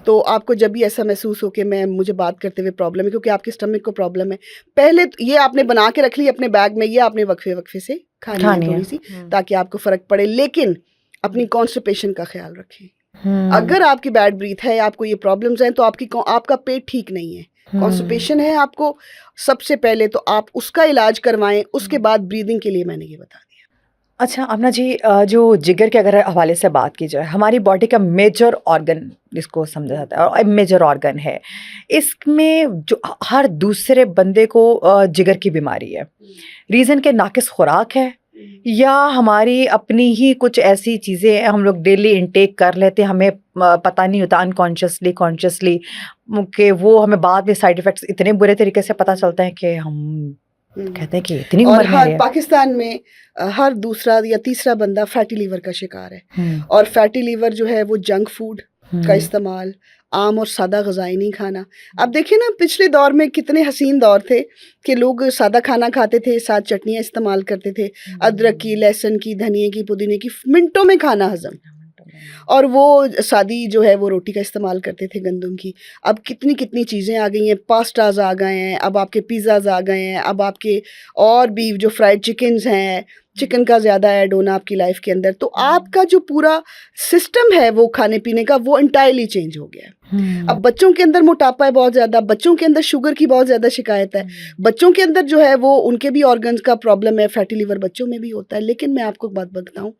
तो आपको जब भी ऐसा महसूस हो कि मुझे बात करते हुए प्रॉब्लम है, क्योंकि आपके स्टमक को प्रॉब्लम है, पहले तो ये आपने बना के रख ली अपने बैग में, ये आपने वक्फे से खानी है थोड़ी सी, ताकि आपको फर्क पड़े। लेकिन अपनी कॉन्स्टिपेशन का ख्याल रखें। अगर आपकी बैड ब्रीथ है, आपको ये प्रॉब्लम्स हैं, तो आपका पेट ठीक नहीं है, कॉन्स्टिपेशन है आपको, सबसे पहले तो आप उसका इलाज करवाएं, उसके बाद ब्रीदिंग के लिए मैंने ये बता दिया। अच्छा अमना जी, जो जिगर के अगर हवाले से बात की जाए, हमारी बॉडी का मेजर ऑर्गन जिसको समझा जाता है और मेजर ऑर्गन है, इसमें जो हर दूसरे बंदे को जिगर की बीमारी है, रीज़न के नाकिस खुराक है या हमारी अपनी ही कुछ ऐसी चीज़ें हम लोग डेली इंटेक कर लेते हैं, हमें पता नहीं होता, अनकॉन्शियसली कॉन्शियसली, कि वो हमें बाद में साइड इफ़ेक्ट्स इतने बुरे तरीके से पता चलते हैं कि हम कहते हैं कि इतनी उम्र में है। पाकिस्तान में हर दूसरा या तीसरा बंदा फैटी लीवर का शिकार है, और फैटी लीवर जो है वो जंक फूड का इस्तेमाल, आम और सादा ग़िज़ाएं नहीं खाना। अब देखिए ना, पिछले दौर में कितने हसीन दौर थे कि लोग सादा खाना खाते थे, साथ चटनियाँ इस्तेमाल करते थे, अदरक की, लहसुन की, धनिए की, पुदीने की, मिनटों में खाना हजम, और वो सादी जो है वो रोटी का इस्तेमाल करते थे, गंदम की। अब कितनी कितनी चीज़ें आ गई हैं, पास्ताज आ गए हैं, अब आपके पिज़्ज़ाज आ गए हैं, अब आपके और भी जो फ्राइड चिकन्स हैं, चिकन का ज़्यादा ऐड होना आपकी लाइफ के अंदर, तो आपका जो पूरा सिस्टम है वो खाने पीने का वो इंटायरली चेंज हो गया है। अब बच्चों के अंदर मोटापा है बहुत ज़्यादा, बच्चों के अंदर शुगर की बहुत ज़्यादा शिकायत है, बच्चों के अंदर जो है वो उनके भी ऑर्गन्स का प्रॉब्लम है, फैटी लिवर बच्चों में भी होता है। लेकिन मैं आपको एक बात बताऊँ,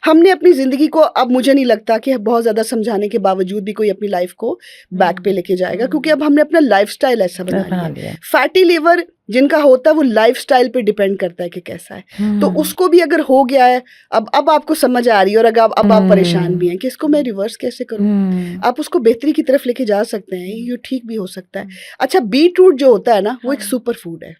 हमने अपनी ज़िंदगी को, अब मुझे नहीं लगता कि बहुत ज़्यादा समझाने के बावजूद भी कोई अपनी लाइफ को बैक पे लेके जाएगा, क्योंकि अब हमने अपना लाइफस्टाइल ऐसा बना लिया है। फैटी लिवर जिनका होता है वो लाइफस्टाइल पे डिपेंड करता है कि कैसा है, तो उसको भी अगर हो गया है, अब आपको समझ आ रही है और अगर अब आप परेशान भी हैं कि इसको मैं रिवर्स कैसे करूं, आप उसको बेहतरी की तरफ लेके जा सकते हैं, ये ठीक भी हो सकता है। अच्छा, बीट रूट जो होता है ना, वो एक सुपर फूड है,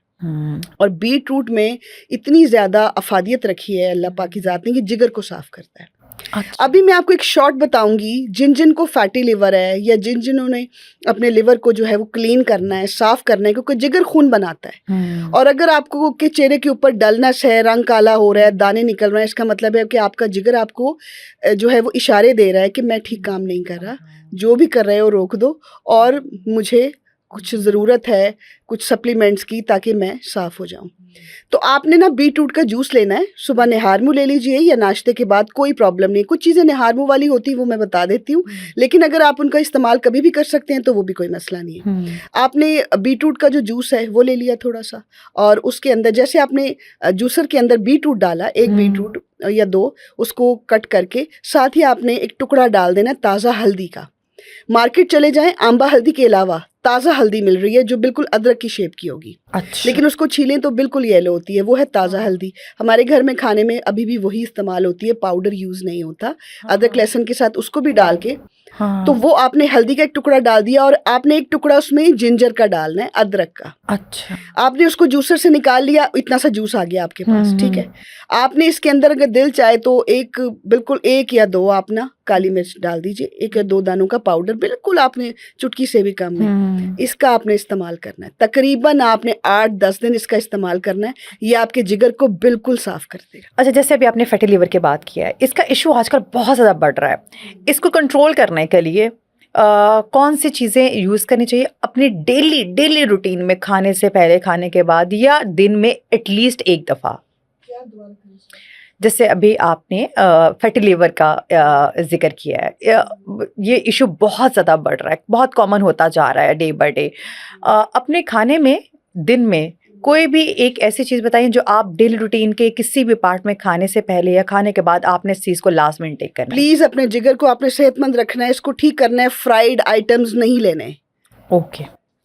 और बीट रूट में इतनी ज़्यादा अफादियत रखी है अल्लाह पाक की ज़ात ने कि जिगर को साफ़ करता है। अच्छा। अभी मैं आपको एक शॉर्ट बताऊंगी, जिन जिन को फैटी लिवर है या जिन जिन्होंने अपने लिवर को जो है वो क्लीन करना है, साफ़ करना है, क्योंकि जिगर खून बनाता है। और अगर आपको के चेहरे के ऊपर डलनेस है, रंग काला हो रहा है, दाने निकल रहे हैं, इसका मतलब है कि आपका जिगर आपको जो है वो इशारे दे रहा है कि मैं ठीक काम नहीं कर रहा, जो भी कर रहे हो रोक दो और मुझे कुछ ज़रूरत है कुछ सप्लीमेंट्स की ताकि मैं साफ़ हो जाऊं। तो आपने ना बीट रूट का जूस लेना है, सुबह निहार मुँह ले लीजिए या नाश्ते के बाद, कोई प्रॉब्लम नहीं। कुछ चीज़ें निहार मुँह वाली होती हैं वो मैं बता देती हूँ, लेकिन अगर आप उनका इस्तेमाल कभी भी कर सकते हैं तो वो भी कोई मसला नहीं है। आपने बीट रूट का जो जूस है वो ले लिया थोड़ा सा, और उसके अंदर जैसे आपने जूसर के अंदर बीट रूट डाला, एक बीट रूट या 2 उसको कट करके, साथ ही आपने एक टुकड़ा डाल देना ताज़ा हल्दी का। मार्केट चले जाएं, आंबा हल्दी के अलावा ताज़ा हल्दी मिल रही है जो बिल्कुल अदरक की शेप की होगी। अच्छा। लेकिन उसको छीलें तो बिल्कुल येलो होती है, वो है ताज़ा हल्दी। हमारे घर में खाने में अभी भी वही इस्तेमाल होती है, पाउडर यूज़ नहीं होता। अदरक लहसुन के साथ उसको भी डाल के, तो वो आपने हल्दी का एक टुकड़ा डाल दिया और आपने एक टुकड़ा उसमें जिंजर का डालना है, अदरक का। अच्छा। आपने उसको जूसर से निकाल लिया, इतना सा जूस आ गया आपके पास, ठीक है। आपने इसके अंदर अगर दिल चाहे तो बिल्कुल 1 या 2 आप ना काली मिर्च डाल दीजिए, 1 या 2 दानों का पाउडर, बिल्कुल आपने चुटकी से भी कम नहीं, इसका आपने इस्तेमाल करना है। तकरीबन आपने 8-10 दिन इसका इस्तेमाल करना है, ये आपके जिगर को बिल्कुल साफ़ कर देगा। अच्छा, जैसे अभी आपने फैटी लिवर की बात किया है, इसका इशू आजकल बहुत ज़्यादा बढ़ रहा है। इसको कंट्रोल करने के लिए कौन सी चीज़ें यूज़ करनी चाहिए अपनी डेली रूटीन में, खाने से पहले, खाने के बाद, या दिन में एटलीस्ट एक दफ़ा? जैसे अभी आपने फैटी लिवर का ज़िक्र किया है, ये इशू बहुत ज़्यादा बढ़ रहा है, बहुत कॉमन होता जा रहा है डे बाय डे। अपने खाने में दिन में कोई भी एक ऐसी चीज़ बताइए जो आप डेली रूटीन के किसी भी पार्ट में खाने से पहले या खाने के बाद आपने इस चीज़ को लास्ट में इंटेक करना है। प्लीज़ अपने जिगर को आपने सेहतमंद रखना है, इसको ठीक करना है, फ्राइड आइटम्स नहीं लेने, ओके।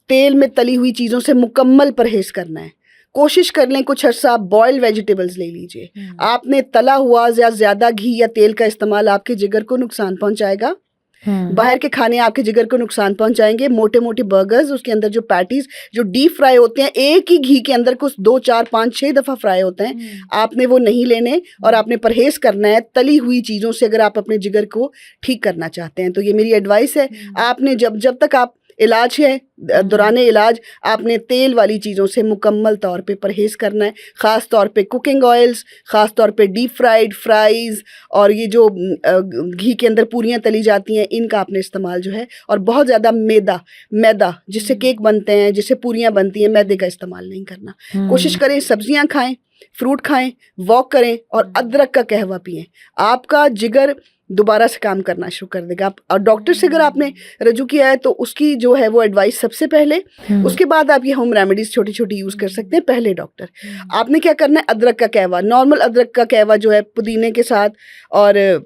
तेल में तली हुई चीज़ों से मुकम्मल परहेज़ करना है। कोशिश कर लें कुछ अर्सा बॉयल वेजिटेबल्स ले लीजिए। आपने तला हुआ या ज़्यादा घी या तेल का इस्तेमाल आपके जिगर को नुकसान पहुंचाएगा। बाहर के खाने आपके जिगर को नुकसान पहुंचाएंगे। मोटे मोटे बर्गर्स, उसके अंदर जो पैटीज जो डीप फ्राई होते हैं, एक ही घी के अंदर कुछ 2, 4, 5, 6 दफ़ा फ्राई होते हैं, आपने वो नहीं लेने और आपने परहेज़ करना है तली हुई चीज़ों से। अगर आप अपने जिगर को ठीक करना चाहते हैं तो ये मेरी एडवाइस है। आपने जब तक आप इलाज है, दौराने इलाज आपने तेल वाली चीज़ों से मुकम्मल तौर पे परहेज़ करना है, ख़ास तौर पे कुकिंग ऑयल्स, ख़ास तौर पे डीप फ्राइड फ्राइज़ और ये जो घी के अंदर पूरियाँ तली जाती हैं, इनका आपने इस्तेमाल जो है, और बहुत ज़्यादा मैदा जिससे केक बनते हैं, जिससे पूरियाँ बनती हैं, मैदे का इस्तेमाल नहीं करना। कोशिश करें सब्जियाँ खाएं, फ्रूट खाएं, वॉक करें और अदरक का कहवा पिएं। आपका जिगर दोबारा से काम करना शुरू कर देगा। आप और डॉक्टर से अगर आपने रजू किया है तो उसकी जो है वो एडवाइस सबसे पहले, उसके बाद आप ये होम रेमेडीज छोटी छोटी यूज़ कर सकते हैं। पहले डॉक्टर, आपने क्या करना है, अदरक का कहवा, नॉर्मल अदरक का कहवा जो है पुदीने के साथ, और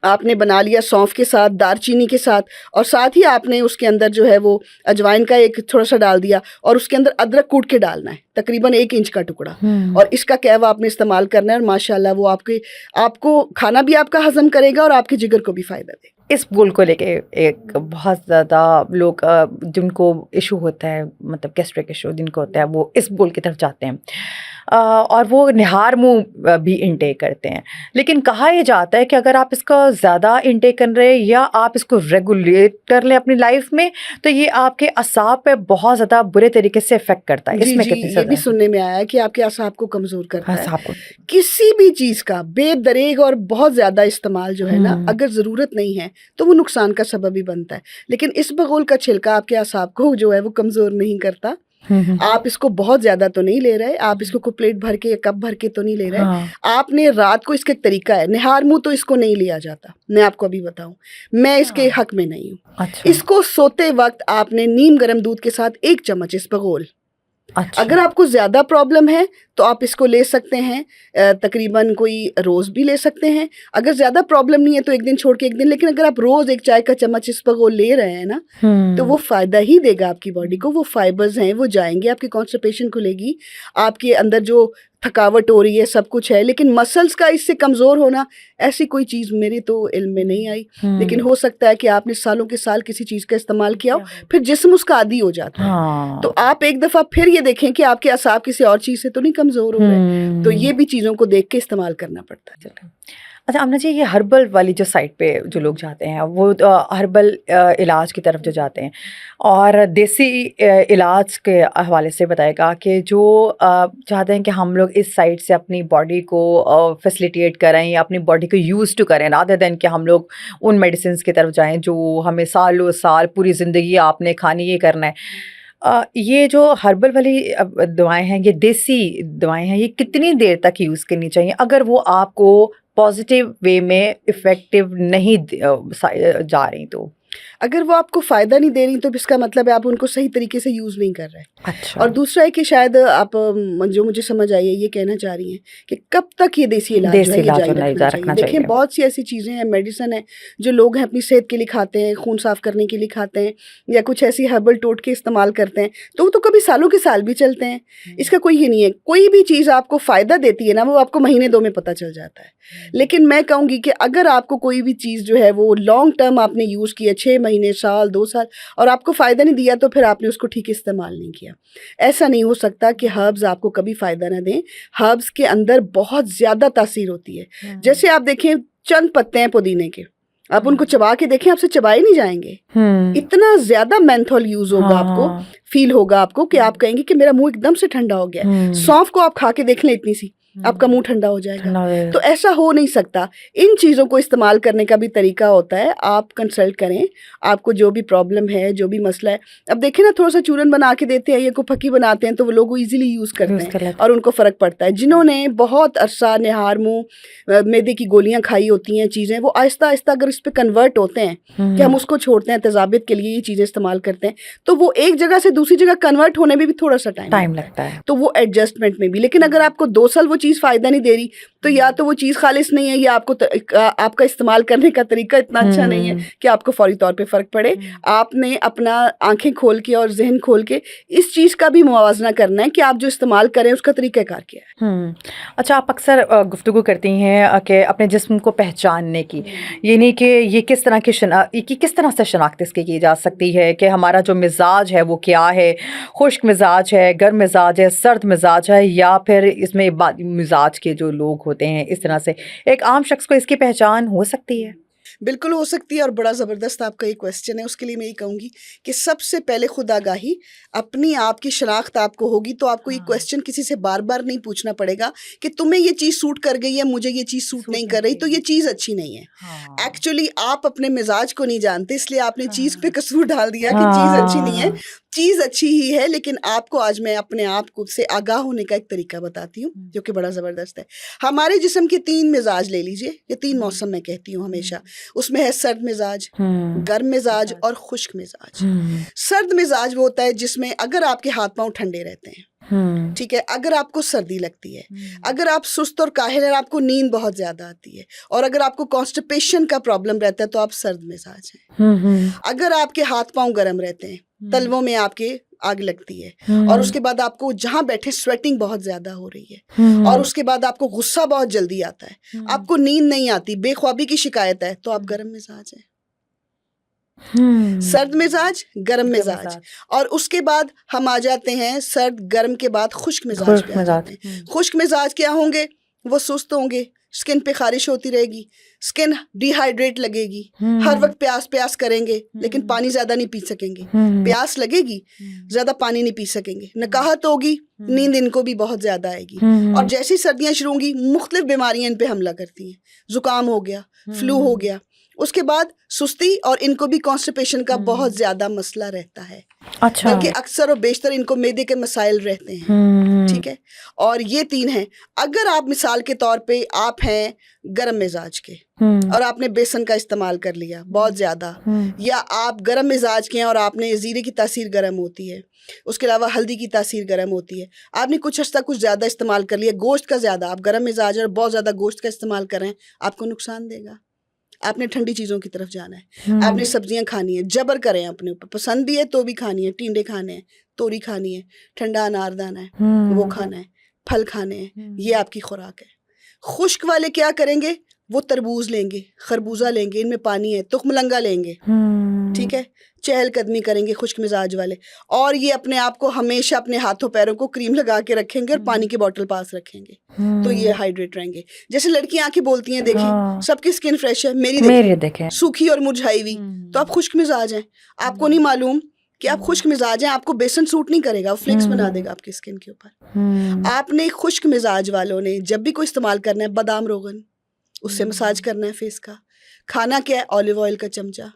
आपने बना लिया सौंफ के साथ, दालचीनी के साथ, और साथ ही आपने उसके अंदर जो है वो अजवाइन का एक थोड़ा सा डाल दिया, और उसके अंदर अदरक कूट के डालना है, तकरीबन 1 इंच का टुकड़ा, और इसका कहवा आपने इस्तेमाल करना है। और माशाल्लाह वो आपको खाना भी आपका हजम करेगा और आपके जिगर को भी फ़ायदा देगा। इस बोल को लेके एक बहुत ज़्यादा लोग जिनको इशू होता है, मतलब गैस्ट्रिक इशू जिनको होता है, वो इस बोल की तरफ जाते हैं और वो निहार मुँह भी इंटेक करते हैं। लेकिन कहा यह जाता है कि अगर आप इसका ज़्यादा इंटेक कर रहे हैं या आप इसको रेगुलेट कर लें अपनी लाइफ में, तो ये आपके असाब पे बहुत ज़्यादा बुरे तरीके से इफेक्ट करता है। इसमें कितनी ये भी सुनने में आया है कि आपके असाब को कमज़ोर करता है। असाब को किसी भी चीज़ का बेदरेग और बहुत ज़्यादा इस्तेमाल जो है ना, अगर ज़रूरत नहीं है तो वो नुकसान का सबब ही बनता है। लेकिन इस बगोल का छिलका आपके असाब को जो है वो कमज़ोर नहीं करता, आप इसको बहुत ज्यादा तो नहीं ले रहे, आप इसको प्लेट भर के या कप भर के तो नहीं ले रहे। हाँ, आपने रात को, इसका एक तरीका है, निहार मुंह तो इसको नहीं लिया जाता, मैं आपको अभी बताऊं, मैं इसके हक में नहीं हूँ। अच्छा, इसको सोते वक्त आपने नीम गर्म दूध के साथ 1 चम्मच इस पर घोल। अच्छा, अगर आपको ज़्यादा प्रॉब्लम है तो आप इसको ले सकते हैं, तकरीबन कोई रोज़ भी ले सकते हैं। अगर ज़्यादा प्रॉब्लम नहीं है तो एक दिन छोड़ के एक दिन, लेकिन अगर आप रोज़ 1 चाय का चम्मच इस पर वो ले रहे हैं ना, तो वो फ़ायदा ही देगा आपकी बॉडी को। वो फाइबर्स हैं वो जाएंगे, आपकी कॉन्स्टिपेशन खुलेगी, आपके अंदर जो थकावट हो रही है सब कुछ है। लेकिन मसल्स का इससे कमज़ोर होना, ऐसी कोई चीज़ मेरे तो इल्म में नहीं आई। लेकिन हो सकता है कि आपने सालों के साल किसी चीज़ का इस्तेमाल किया हो, फिर जिस्म उसका आदी हो जाता है। हाँ, तो आप एक दफ़ा फिर ये देखें कि आपके असाब किसी और चीज़ से तो नहीं कमज़ोर हो रहे। तो ये भी चीज़ों को देख के इस्तेमाल करना पड़ता है। चलो। अच्छा आमना जी, ये हर्बल वाली जो साइड पे जो लोग जाते हैं वो हर्बल इलाज की तरफ जो जाते हैं और देसी इलाज के हवाले से बताएगा कि जो चाहते हैं कि हम लोग इस साइड से अपनी बॉडी को फैसिलिटेट करें या अपनी बॉडी को यूज़ टू करें, रादर देन कि हम लोग उन मेडिसिन की तरफ जाएं जो हमें सालों साल पूरी ज़िंदगी आपने खानी ये करना है। ये जो हर्बल वाली दवाएं हैं, ये देसी दवाएं हैं, ये कितनी देर तक यूज़ करनी चाहिए अगर वो आपको पॉजिटिव वे में इफ़ेक्टिव नहीं जा रही तो? अगर वो आपको फ़ायदा नहीं दे रही तो इसका मतलब है आप उनको सही तरीके से यूज़ नहीं कर रहे। अच्छा। और दूसरा है कि शायद आप जो मुझे समझ आई है ये कहना चाह रही हैं कि कब तक ये देसी इलाज जो देसी है ये इलाज जारी नहीं रखना रखना चाहिए। देखिए चाहिए। बहुत सी ऐसी चीज़ें हैं, मेडिसिन है जो लोग हैं अपनी सेहत के लिए खाते हैं, खून साफ करने के लिए खाते हैं या कुछ ऐसी हर्बल टोटके इस्तेमाल करते हैं, तो वो तो कभी सालों के साल भी चलते हैं। इसका कोई ये नहीं है, कोई भी चीज़ आपको फ़ायदा देती है ना वो आपको महीने 2 में पता चल जाता है। लेकिन मैं कहूँगी कि अगर आपको कोई भी चीज़ जो है वो लॉन्ग टर्म आपने यूज़ की है, 6 महीने, साल, 2 साल, और आपको फ़ायदा नहीं दिया तो फिर आपने उसको ठीक इस्तेमाल नहीं किया। ऐसा नहीं हो सकता कि हर्ब्स आपको कभी फ़ायदा ना दें। हर्ब्स के अंदर बहुत ज़्यादा तासीर होती है। जैसे आप देखें चंद पत्ते हैं पुदीने के, आप उनको चबा के देखें, आपसे चबाए नहीं जाएंगे। इतना ज़्यादा मेंथोल यूज़ होगा आपको, फील होगा आपको कि आप कहेंगे कि मेरा मुंह एकदम से ठंडा हो गया है। सौंफ को आप खा के देख लें इतनी सी, आपका मुंह ठंडा हो जाएगा। तो ऐसा हो नहीं सकता। इन चीज़ों को इस्तेमाल करने का भी तरीका होता है। आप कंसल्ट करें, आपको जो भी प्रॉब्लम है, जो भी मसला है। अब देखें ना, थोड़ा सा चूरन बना के देते हैं, ये को फकी बनाते हैं तो वो लोग वो ईजिली यूज़ करते हैं और उनको फ़र्क पड़ता है। जिन्होंने बहुत अरसा निहार मुँह मैदे की गोलियाँ खाई होती हैं चीज़ें, वो आहिस्ता आहिस्ता अगर इस पर कन्वर्ट होते हैं कि हम उसको छोड़ते हैं, तेज़ाबियत के लिए ये चीज़ें इस्तेमाल करते हैं, तो वो एक जगह से दूसरी जगह कन्वर्ट होने में भी थोड़ा सा टाइम लगता है। तो वो एडजस्टमेंट में भी। लेकिन अगर आपको 2 साल वो चीज़ फ़ायदा नहीं दे रही तो या तो वो चीज़ खालिस नहीं है या आपको आपका इस्तेमाल करने का तरीका इतना अच्छा नहीं है कि आपको फौरी तौर पे फ़र्क पड़े। आपने अपना आंखें खोल के और जहन खोल के इस चीज़ का भी मुआवजा करना है कि आप जो इस्तेमाल करें उसका तरीक़ाकार क्या है। अच्छा, आप अक्सर गुफ्तगू करती हैं कि अपने जिस्म को पहचानने की, ये नहीं कि ये किस तरह किस तरह से शनाख्त इसकी की जा सकती है कि हमारा जो मिजाज है वो क्या है, खुश्क मिजाज है, गर्म मिजाज है, सर्द मिजाज है, या फिर इसमें मिजाज के जो लोग होते हैं, इस तरह से एक आम शख्स को इसकी पहचान हो सकती है? बिल्कुल हो सकती है और बड़ा ज़बरदस्त आपका ये क्वेश्चन है। उसके लिए मैं ये कहूँगी कि सबसे पहले खुद आगाही, अपनी आप की शनाख्त आपको होगी तो आपको ये क्वेश्चन किसी से बार बार नहीं पूछना पड़ेगा कि तुम्हें ये चीज़ सूट कर गई है, मुझे ये चीज़ सूट नहीं कर रही, तो ये चीज़ अच्छी नहीं है। एक्चुअली आप अपने मिजाज को नहीं जानते, इसलिए आपने चीज़ पे कसूर डाल दिया कि चीज़ अच्छी नहीं है। चीज़ अच्छी ही है, लेकिन आपको आज मैं अपने आप को से आगाह होने का एक तरीका बताती हूँ जो कि बड़ा ज़बरदस्त है। हमारे जिस्म के 3 मिजाज ले लीजिए, ये 3 मौसम मैं कहती हूँ हमेशा। उसमें है सर्द मिजाज, गर्म मिजाज और खुश्क मिजाज। सर्द मिजाज वो होता है जिसमें अगर आपके हाथ पांव ठंडे रहते हैं, ठीक है, अगर आपको सर्दी लगती है, अगर आप सुस्त और काहिल हैं, आपको नींद बहुत ज्यादा आती है, और अगर आपको कॉन्स्टिपेशन का प्रॉब्लम रहता है तो आप सर्द मिजाज हैं। अगर आपके हाथ पांव गर्म रहते हैं, तलवों में आपके आग लगती है, और उसके बाद आपको जहां बैठे स्वेटिंग बहुत ज्यादा हो रही है, और उसके बाद आपको गुस्सा बहुत जल्दी आता है, आपको नींद नहीं आती, बेख्वाबी की शिकायत है, तो आप गर्म मिजाज हैं। सर्द मिजाज, गर्म मिजाज, और उसके बाद हम आ जाते हैं सर्द गर्म के बाद खुश्क मिजाज पे आ जाते हैं। खुश्क मिजाज क्या होंगे? वो सुस्त होंगे, स्किन पे खारिश होती रहेगी, स्किन डिहाइड्रेट लगेगी, हर वक्त प्यास प्यास करेंगे, लेकिन पानी ज्यादा नहीं पी सकेंगे। प्यास लगेगी, ज्यादा पानी नहीं पी सकेंगे, नकाहत होगी, नींद इनको भी बहुत ज्यादा आएगी, और जैसी सर्दियां शुरू होंगी मुख्तलिफ बीमारियां इन पे हमला करती हैं। जुकाम हो गया, फ्लू हो गया, उसके बाद सुस्ती, और इनको भी कॉन्स्टिपेशन का बहुत ज्यादा मसला रहता है, अच्छा। बल्कि अक्सर और बेशतर इनको मैदे के मसाइल रहते हैं। ठीक है, और ये 3 हैं। अगर आप मिसाल के तौर पे आप हैं गर्म मिजाज के और आपने बेसन का इस्तेमाल कर लिया बहुत ज़्यादा, या आप गर्म मिजाज के हैं और आपने ज़ीरे की तासीर गर्म होती है, उसके अलावा हल्दी की तासीर गर्म होती है, आपने कुछ हद तक कुछ ज़्यादा इस्तेमाल कर लिया, गोश्त का ज़्यादा, आप गर्म मिजाज और बहुत ज़्यादा गोश्त का इस्तेमाल कर रहे हैं, आपको नुकसान देगा। आपने ठंडी चीज़ों की तरफ जाना है, आपने सब्जियां खानी है, जबर करें अपने ऊपर, पसंद भी है तो भी खानी है, टिंडे खाने हैं, तोरी खानी है, ठंडा अनारदाना है वो खाना है, फल खाने हैं, ये आपकी खुराक है। खुश्क वाले क्या करेंगे, वो तरबूज लेंगे, खरबूजा लेंगे, इनमें पानी है, तुखमलंगा लेंगे, ठीक है, चहलकदमी करेंगे खुश्क मिजाज वाले, और ये अपने आप को हमेशा अपने हाथों पैरों को क्रीम लगा के रखेंगे और पानी की बोतल पास रखेंगे, तो ये हाइड्रेट रहेंगे। जैसे लड़कियां आके बोलती हैं, देखिए सबकी स्किन फ्रेश है, मेरी देखें सूखी और मुरझाई हुई, तो आप खुश्क मिजाज हैं, आपको नहीं मालूम कि आप खुश्क मिजाज हैं, आपको बेसन सूट नहीं करेगा, वो फ्लेक्स बना देगा आपकी स्किन के ऊपर। आपने खुश्क मिजाज वालों ने जब भी कोई इस्तेमाल करना है, बादाम रोगन, उससे मसाज करना है फेस का। खाना क्या है, ऑलिव ऑयल का चमचा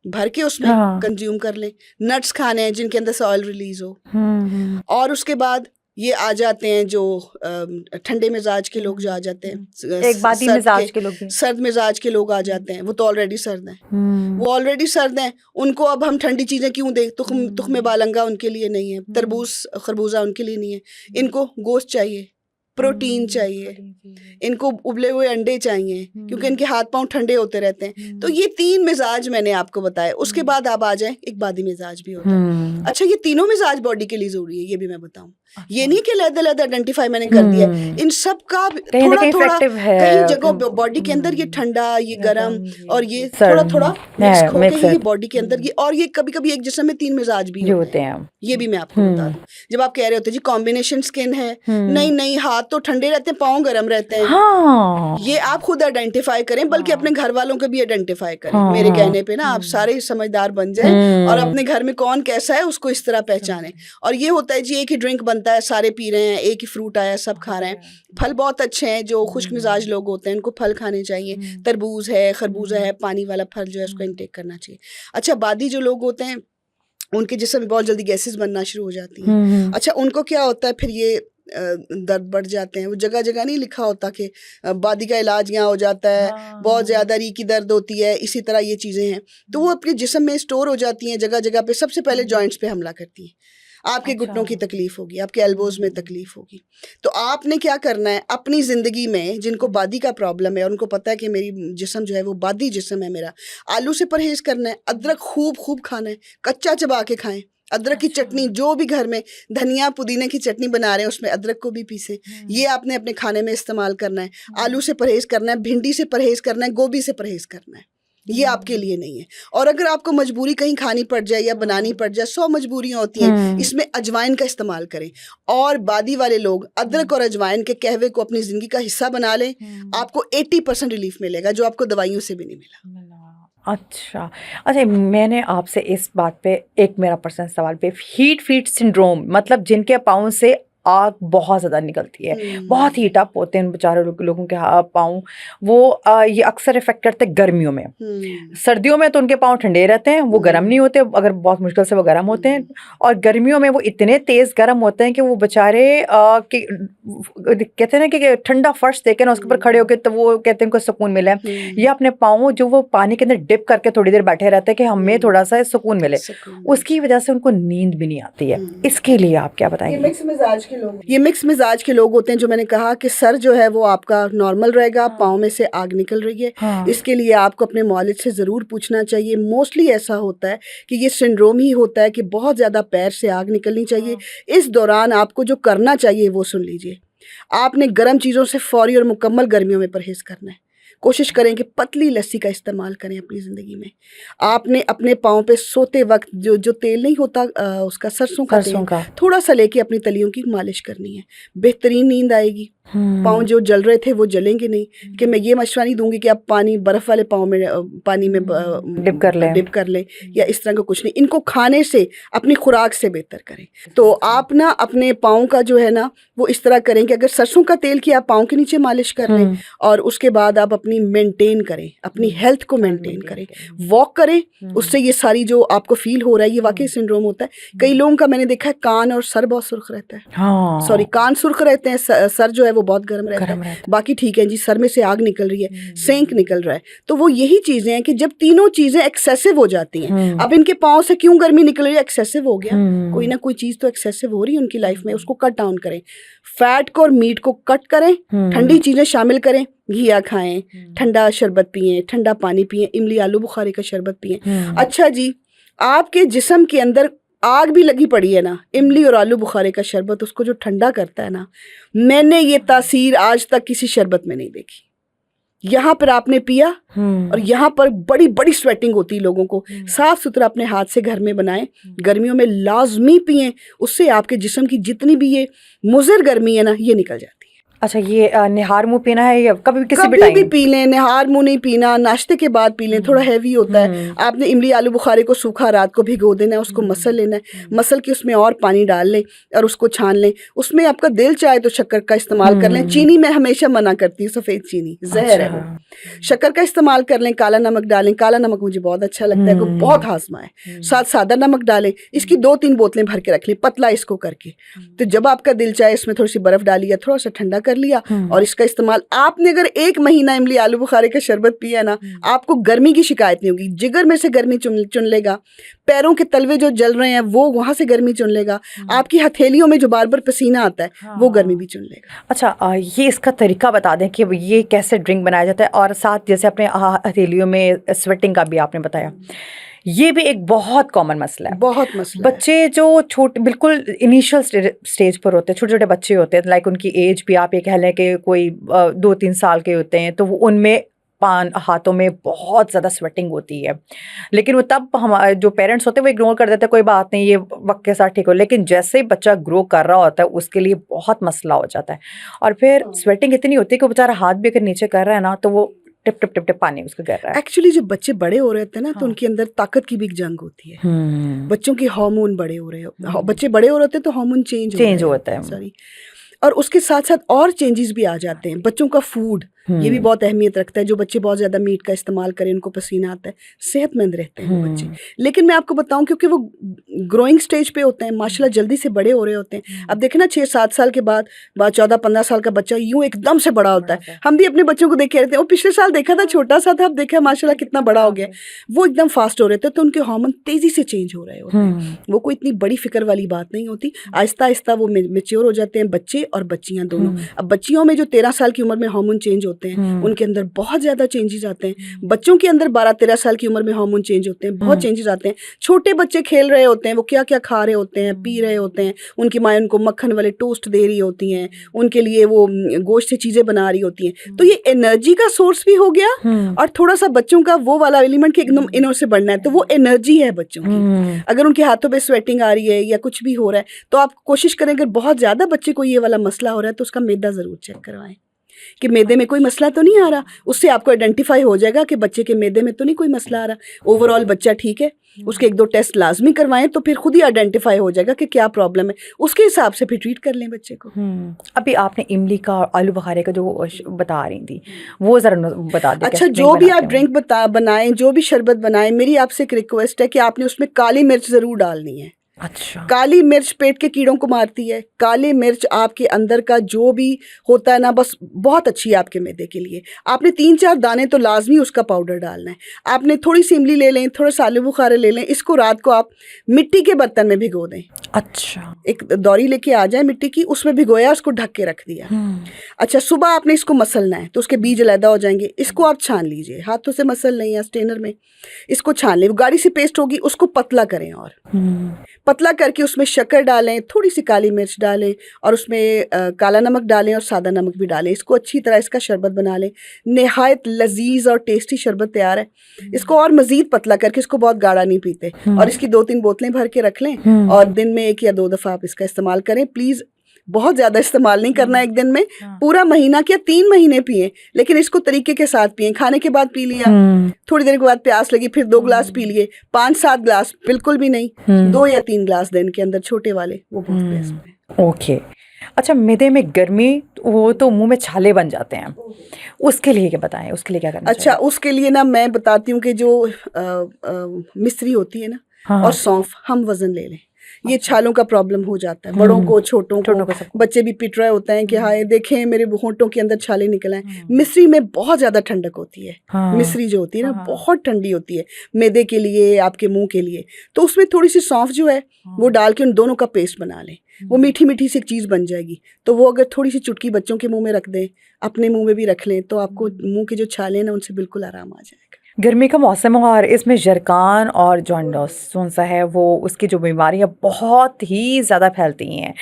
भर के उसमें कंज्यूम कर लें। नट्स खाने हैं जिनके अंदर से ऑयल रिलीज हो। और उसके बाद ये आ जाते हैं जो ठंडे मिजाज के लोग जो आ जाते हैं, एक बादी मिजाज के लोग भी, सर्द मिजाज के लोग आ जाते हैं, वो तो ऑलरेडी सर्द हैं, वो ऑलरेडी सर्द हैं, उनको अब हम ठंडी चीज़ें क्यों दें। तुख्मे बालंगा उनके लिए नहीं है, तरबूज खरबूजा उनके लिए नहीं है, इनको गोश्त चाहिए, प्रोटीन चाहिए, इनको उबले हुए अंडे चाहिए, क्योंकि इनके हाथ पांव ठंडे होते रहते हैं। तो ये 3 मिजाज मैंने आपको बताया। उसके बाद आप आ जाएं, एक बादी मिजाज भी होता है। अच्छा, ये तीनों मिजाज बॉडी के लिए जरूरी है, ये भी मैं बताऊं। ये नहीं कि लहदा आइडेंटिफाई मैंने कर दिया, इन सब का थोड़ा थोड़ा कई जगह बॉडी के अंदर ये ठंडा, ये गर्म और ये थोड़ा थोड़ा मिक्स होकर ये बॉडी के अंदर ये, और ये कभी कभी एक जिस्म में 3 मिजाज भी होते हैं। ये भी मैं आपको बता दूं। जब आप कह रहे होते जी कॉम्बिनेशन स्किन है, नहीं हाथ तो ठंडे रहते हैं, पाँव गर्म रहते हैं, ये आप खुद आइडेंटिफाई करें, बल्कि अपने घर वालों को भी आइडेंटिफाई करें। मेरे कहने पे ना आप सारे समझदार बन जाएं और अपने घर में कौन कैसा है उसको इस तरह पहचानें। और ये होता है जी, एक ही ड्रिंक बनता है, सारे पी रहे हैं, एक ही फ्रूट आया, सब खा रहे हैं। फल बहुत अच्छे हैं, जो खुश्क मिजाज लोग होते हैं उनको फल खाने चाहिए, तरबूज है, खरबूजा है, पानी वाला फल जो है उसको इनटेक करना चाहिए। अच्छा, बादी जो लोग होते हैं उनके जिस्म में बहुत जल्दी गैसेस बनना शुरू हो जाती हैं। अच्छा, उनको क्या होता है फिर, ये दर्द बढ़ जाते हैं। वो जगह जगह नहीं लिखा होता कि बादी का इलाज यहाँ हो जाता है, बहुत ज़्यादा री की दर्द होती है, इसी तरह ये चीज़ें हैं। तो वो अपने जिस्म में स्टोर हो जाती हैं जगह जगह पे। सबसे पहले जॉइंट्स पे हमला करती हैं। आपके घुटनों की तकलीफ होगी, आपके एल्बोज में तकलीफ होगी। तो आपने क्या करना है अपनी ज़िंदगी में, जिनको बादी का प्रॉब्लम है, उनको पता है कि मेरी जिस्म जो है वो बादी जिस्म है मेरा, आलू से परहेज़ करना है, अदरक खूब खाना है, कच्चा चबा के खाएं। अदरक की चटनी, जो भी घर में धनिया पुदीने की चटनी बना रहे हैं उसमें अदरक को भी पीसें, ये आपने अपने खाने में इस्तेमाल करना है। आलू से परहेज़ करना है, भिंडी से परहेज़ करना है, गोभी से परहेज़ करना है। ये आपके लिए नहीं है। और अगर आपको मजबूरी कहीं खानी पड़ जाए या बनानी पड़ जाए, 100 मजबूरियां होती हैं, इसमें अजवाइन का इस्तेमाल करें। और बादी वाले लोग अदरक और अजवाइन के कहवे को अपनी ज़िंदगी का हिस्सा बना लें, आपको 80% रिलीफ मिलेगा, जो आपको दवाइयों से भी नहीं मिला। अच्छा, मैंने आपसे इस बात पे एक मेरा पर्सनल सवाल पे, हीट फीट सिंड्रोम, मतलब जिनके पाँव से आग बहुत ज़्यादा निकलती है, बहुत हीट अप होते हैं उन बेचारे लोगों के पाँव, वो ये अक्सर इफेक्ट करते हैं गर्मियों में। सर्दियों में तो उनके पाँव ठंडे रहते हैं, वो गर्म नहीं होते, अगर बहुत मुश्किल से वो गर्म होते हैं। और गर्मियों में वो इतने तेज़ गर्म होते हैं कि वो बेचारे कहते हैं ना कि ठंडा फर्श देखे ना उसके ऊपर खड़े होकर, तो वो कहते हैं उनको सुकून मिले। या अपने पाँव जो वो पानी के अंदर डिप करके थोड़ी देर बैठे रहते हैं कि हमें थोड़ा सा सुकून मिले, उसकी वजह से उनको नींद भी नहीं आती है। इसके लिए आप क्या बताएंगे? ये मिक्स मिजाज के लोग होते हैं, जो मैंने कहा कि सर जो है वो आपका नॉर्मल रहेगा, पाँव में से आग निकल रही है। इसके लिए आपको अपने मौलिद से ज़रूर पूछना चाहिए। मोस्टली ऐसा होता है कि ये सिंड्रोम ही होता है कि बहुत ज़्यादा पैर से आग निकलनी चाहिए। इस दौरान आपको जो करना चाहिए वो सुन लीजिए। आपने गर्म चीज़ों से फौरी और मुकम्मल गर्मियों में परहेज़ करना है। कोशिश करें कि पतली लस्सी का इस्तेमाल करें अपनी ज़िंदगी में। आपने अपने पाँव पे सोते वक्त जो तेल नहीं होता उसका, सरसों का थोड़ा सा लेके अपनी तलियों की मालिश करनी है। बेहतरीन नींद आएगी। पाँव जो जल रहे थे वो जलेंगे नहीं। कि मैं ये मशवरा नहीं दूंगी कि आप बर्फ़ वाले पाँव में पानी में डिप कर लें या इस तरह का कुछ नहीं। इनको खाने से, अपनी खुराक से बेहतर करें। तो आप ना अपने पाँव का जो है ना वो इस तरह करें कि अगर सरसों का तेल की आप पाँव के नीचे मालिश कर लें और उसके बाद आप अपनी मेंटेन करें, अपनी हेल्थ को मेंटेन करें, वॉक करें, उससे ये सारी जो आपको फील हो रहा है ये वाकई सिंड्रोम होता है। कई लोगों का मैंने देखा है कान और सर बहुत सुर्ख रहता है। सॉरी, कान सुर्ख रहते हैं, सर जो है वो बहुत गर्म रहता है। बाकी ठीक है जी, सर में से आग निकल रही है, सेंक निकल रहा है। तो वो यही चीजें हैं कि जब तीनों चीजें एक्सेसिव हो जाती हैं, अब इनके पाँव से क्यों गर्मी निकल रही है, एक्सेसिव हो गया, कोई ना कोई चीज तो एक्सेसिव हो रही है उनकी लाइफ में, उसको कट डाउन करें। फैट को और मीट को कट करें, ठंडी चीजें शामिल करें, घिया खाएं, ठंडा शरबत पिएं, ठंडा पानी पिएं, इमली आलू बुखारे का शरबत पिएं। अच्छा जी, आपके जिस्म के अंदर आग भी लगी पड़ी है ना, इमली और आलू बुखारे का शरबत उसको जो ठंडा करता है ना, मैंने ये तासीर आज तक किसी शरबत में नहीं देखी। यहाँ पर आपने पिया और यहाँ पर बड़ी बड़ी स्वेटिंग होती है लोगों को, साफ सुथरा अपने हाथ से घर में बनाएं, गर्मियों में लाजमी पिएं, उससे आपके जिस्म की जितनी भी ये मुज़र गर्मी है ना ये निकल जाती है। अच्छा, ये निहार मुंह पीना है या कभी किसी भी पी लें, निहार मुंह नहीं पीना, नाश्ते के बाद पी लें, थोड़ा हैवी होता है। आपने इमली आलू बुखारे को सूखा रात को भिगो देना है, उसको मसल लेना है, मसल के उसमें और पानी डाल लें और उसको छान लें। उसमें आपका दिल चाहे तो शक्कर का इस्तेमाल कर लें, चीनी मैं हमेशा मना करती हूँ, सफ़ेद चीनी जहर है वो। शक्कर का इस्तेमाल कर लें, काला नमक डालें, काला नमक मुझे बहुत अच्छा लगता है, वो बहुत हाजमा है। साथ सादा नमक डालें, इसकी 2-3 बोतलें भर के रख लें, पतला इसको करके। तो जब आपका दिल चाहे इसमें थोड़ी सी बर्फ़ डाली या थोड़ा सा ठंडा कर लिया और इसका इस्तेमाल आपने अगर 1 महीना इमली आलू बुखारे का शरबत पिया ना, आपको गर्मी की शिकायत नहीं होगी। जिगर में से गर्मी चुन लेगा, पैरों के तलवे जो जल रहे हैं वो वहां से गर्मी चुन लेगा, आपकी हथेलियों में जो बार बार पसीना आता है वो गर्मी भी चुन लेगा। अच्छा, ये इसका तरीका बता दें कि ये कैसे ड्रिंक बनाया जाता है, और साथ जैसे अपने हथेलियों में स्वेटिंग का भी आपने बताया, ये भी एक बहुत कॉमन मसला है। बहुत मसला बच्चे जो छोटे बिल्कुल इनिशियल स्टेज पर होते हैं, छोटे छोटे बच्चे होते हैं, लाइक उनकी एज भी आप ये कह लें कि कोई 2-3 साल के होते हैं, तो वो उनमें हाथों में बहुत ज़्यादा स्वेटिंग होती है। लेकिन वो तब हमारे जो पेरेंट्स होते हैं वो इग्नोर कर देते हैं, कोई बात नहीं, ये वक्त के साथ ठीक हो। लेकिन जैसे ही बच्चा ग्रो कर रहा होता है उसके लिए बहुत मसला हो जाता है, और फिर स्वेटिंग इतनी होती है कि बेचारा हाथ भी अगर नीचे कर रहा है ना तो वो टिप टिप टिप टिप पानी उसको गिर रहा है। एक्चुअली जब बच्चे बड़े हो रहे होते हैं ना तो उनके अंदर ताकत की भी एक जंग होती है। बच्चों के हार्मोन बड़े हो रहे हो, बच्चे बड़े हो रहे होते हैं तो हार्मोन चेंज होता है। सॉरी, और उसके साथ साथ और चेंजेस भी आ जाते हैं। बच्चों का फूड ये भी बहुत अहमियत रखता है। जो बच्चे बहुत ज़्यादा मीट का इस्तेमाल करें, उनको पसीना आता है, सेहतमंद रहते हैं वो बच्चे। लेकिन मैं आपको बताऊं, क्योंकि वो ग्रोइंग स्टेज पे होते हैं, माशाल्लाह जल्दी से बड़े हो रहे होते हैं। अब देखें ना, 6-7 साल के बाद 14-15 साल का बच्चा यूं एकदम से बड़ा होता है। हम भी अपने बच्चों को देख के रहते हैं, वो पिछले साल देखा था छोटा सा था, अब देखा माशाल्लाह कितना बड़ा हो गया। वो एकदम फास्ट हो रहे थे, तो उनके हार्मोन तेज़ी से चेंज हो रहे होते हैं। वो कोई इतनी बड़ी फिक्र वाली बात नहीं होती। आहिस्ता आहिस्ता वो मेच्योर हो जाते हैं, बच्चे और बच्चियाँ दोनों। अब बच्चियों में जो 13 साल की उम्र में हार्मोन चेंज होते हैं, उनके अंदर बहुत ज़्यादा चेंजेस आते हैं। बच्चों के अंदर 12-13 साल की उम्र में हार्मोन चेंज होते हैं, बहुत चेंजेस आते हैं। छोटे बच्चे खेल रहे होते हैं, वो क्या क्या खा रहे होते हैं, पी रहे होते हैं, उनकी माँ उनको मक्खन वाले टोस्ट दे रही होती हैं, उनके लिए वो गोश्त से चीज़ें बना रही होती हैं। तो ये एनर्जी का सोर्स भी हो गया, और थोड़ा सा बच्चों का वो वाला एलिमेंट कि एकदम इनों से बढ़ना है, तो वो एनर्जी है बच्चों की। अगर उनके हाथों पे स्वेटिंग आ रही है या कुछ भी हो रहा है, तो आप कोशिश करें, अगर बहुत ज़्यादा बच्चे को ये वाला मसला हो रहा है तो उसका मैदा ज़रूर चेक करवाएं कि मैदे में कोई मसला तो नहीं आ रहा। उससे आपको आइडेंटिफाई हो जाएगा कि बच्चे के मैदे में तो नहीं कोई मसला आ रहा, ओवरऑल बच्चा ठीक है। उसके 1-2 टेस्ट लाजमी करवाएं, तो फिर खुद ही आइडेंटिफाई हो जाएगा कि क्या प्रॉब्लम है, उसके हिसाब से फिर ट्रीट कर लें बच्चे को। अभी आपने इमली का और आलू बुखारे का जो बता रही थी वो ज़रा बता दें। अच्छा, जो भी आप ड्रिंक बनाएं, जो भी शरबत बनाएं, मेरी आपसे एक रिक्वेस्ट है कि आपने उसमें काली मिर्च ज़रूर डालनी है। अच्छा, काली मिर्च पेट के कीड़ों को मारती है। काली मिर्च आपके अंदर का जो भी होता है ना, बस बहुत अच्छी है आपके मैदे के लिए। आपने 3-4 दाने तो लाजमी उसका पाउडर डालना है। आपने थोड़ी सी इमली ले लें, थोड़ा सा आलू बुखारे ले लें, इसको रात को आप मिट्टी के बर्तन में भिगो दें। अच्छा, एक दौरी लेके आ जाए मिट्टी की, उसमें भिगोया, उसको ढक के रख दिया। अच्छा, सुबह आपने इसको मसलना है, तो उसके बीज अलहदा हो जाएंगे। इसको आप छान लीजिए, हाथों से मसल लें या स्ट्रेनर में, इसको छान लें। गाढ़ी सी पेस्ट होगी, उसको पतला करें, और पतला करके उसमें शक्कर डालें, थोड़ी सी काली मिर्च डालें, और उसमें काला नमक डालें और सादा नमक भी डालें। इसको अच्छी तरह इसका शरबत बना लें। नहायत लजीज और टेस्टी शरबत तैयार है। इसको और मज़ीद पतला करके, इसको बहुत गाढ़ा नहीं पीते, और इसकी 2-3 बोतलें भर के रख लें, और दिन में 1 या 2 दफ़ा आप इसका इस्तेमाल करें। प्लीज़ बहुत ज़्यादा इस्तेमाल नहीं करना एक दिन में, हाँ। पूरा महीना क्या 3 महीने पिए, लेकिन इसको तरीके के साथ पिए। खाने के बाद पी लिया, थोड़ी देर के बाद प्यास लगी फिर 2 ग्लास पी लिए, 5-7 ग्लास बिल्कुल भी नहीं, 2 या 3 ग्लास दिन के अंदर छोटे वाले, वो बहुत बेस्ट है। ओके। अच्छा, मैदे में गर्मी, वो तो मुंह में छाले बन जाते हैं, उसके लिए क्या बताएं, उसके लिए क्या करना अच्छा, उसके लिए ना मैं बताती हूँ कि जो मिश्री होती है ना, हाँ। और सौंफ, हम वजन ले लें। ये छालों का प्रॉब्लम हो जाता है बड़ों को, छोटों को, सबको। बच्चे भी पिट रहे होते हैं कि हाय देखें मेरे होंठों के अंदर छाले निकल आए। मिश्री में बहुत ज़्यादा ठंडक होती है। हाँ। मिश्री जो होती है ना, बहुत ठंडी होती है मैदे के लिए, आपके मुंह के लिए। तो उसमें थोड़ी सी सौंफ जो है वो डाल के उन दोनों का पेस्ट बना लें, वो मीठी मीठी सी एक चीज़ बन जाएगी। तो वो अगर थोड़ी सी चुटकी बच्चों के मुंह में रख दें, अपने मुंह में भी रख लें, तो आपको मुंह के जो छाले हैं ना उनसे बिल्कुल आराम आ जाएगा। गर्मी का मौसम है और इसमें जरकान और जॉन्डिस कौन सा है, वो उसकी जो बीमारियां बहुत ही ज़्यादा फैलती हैं,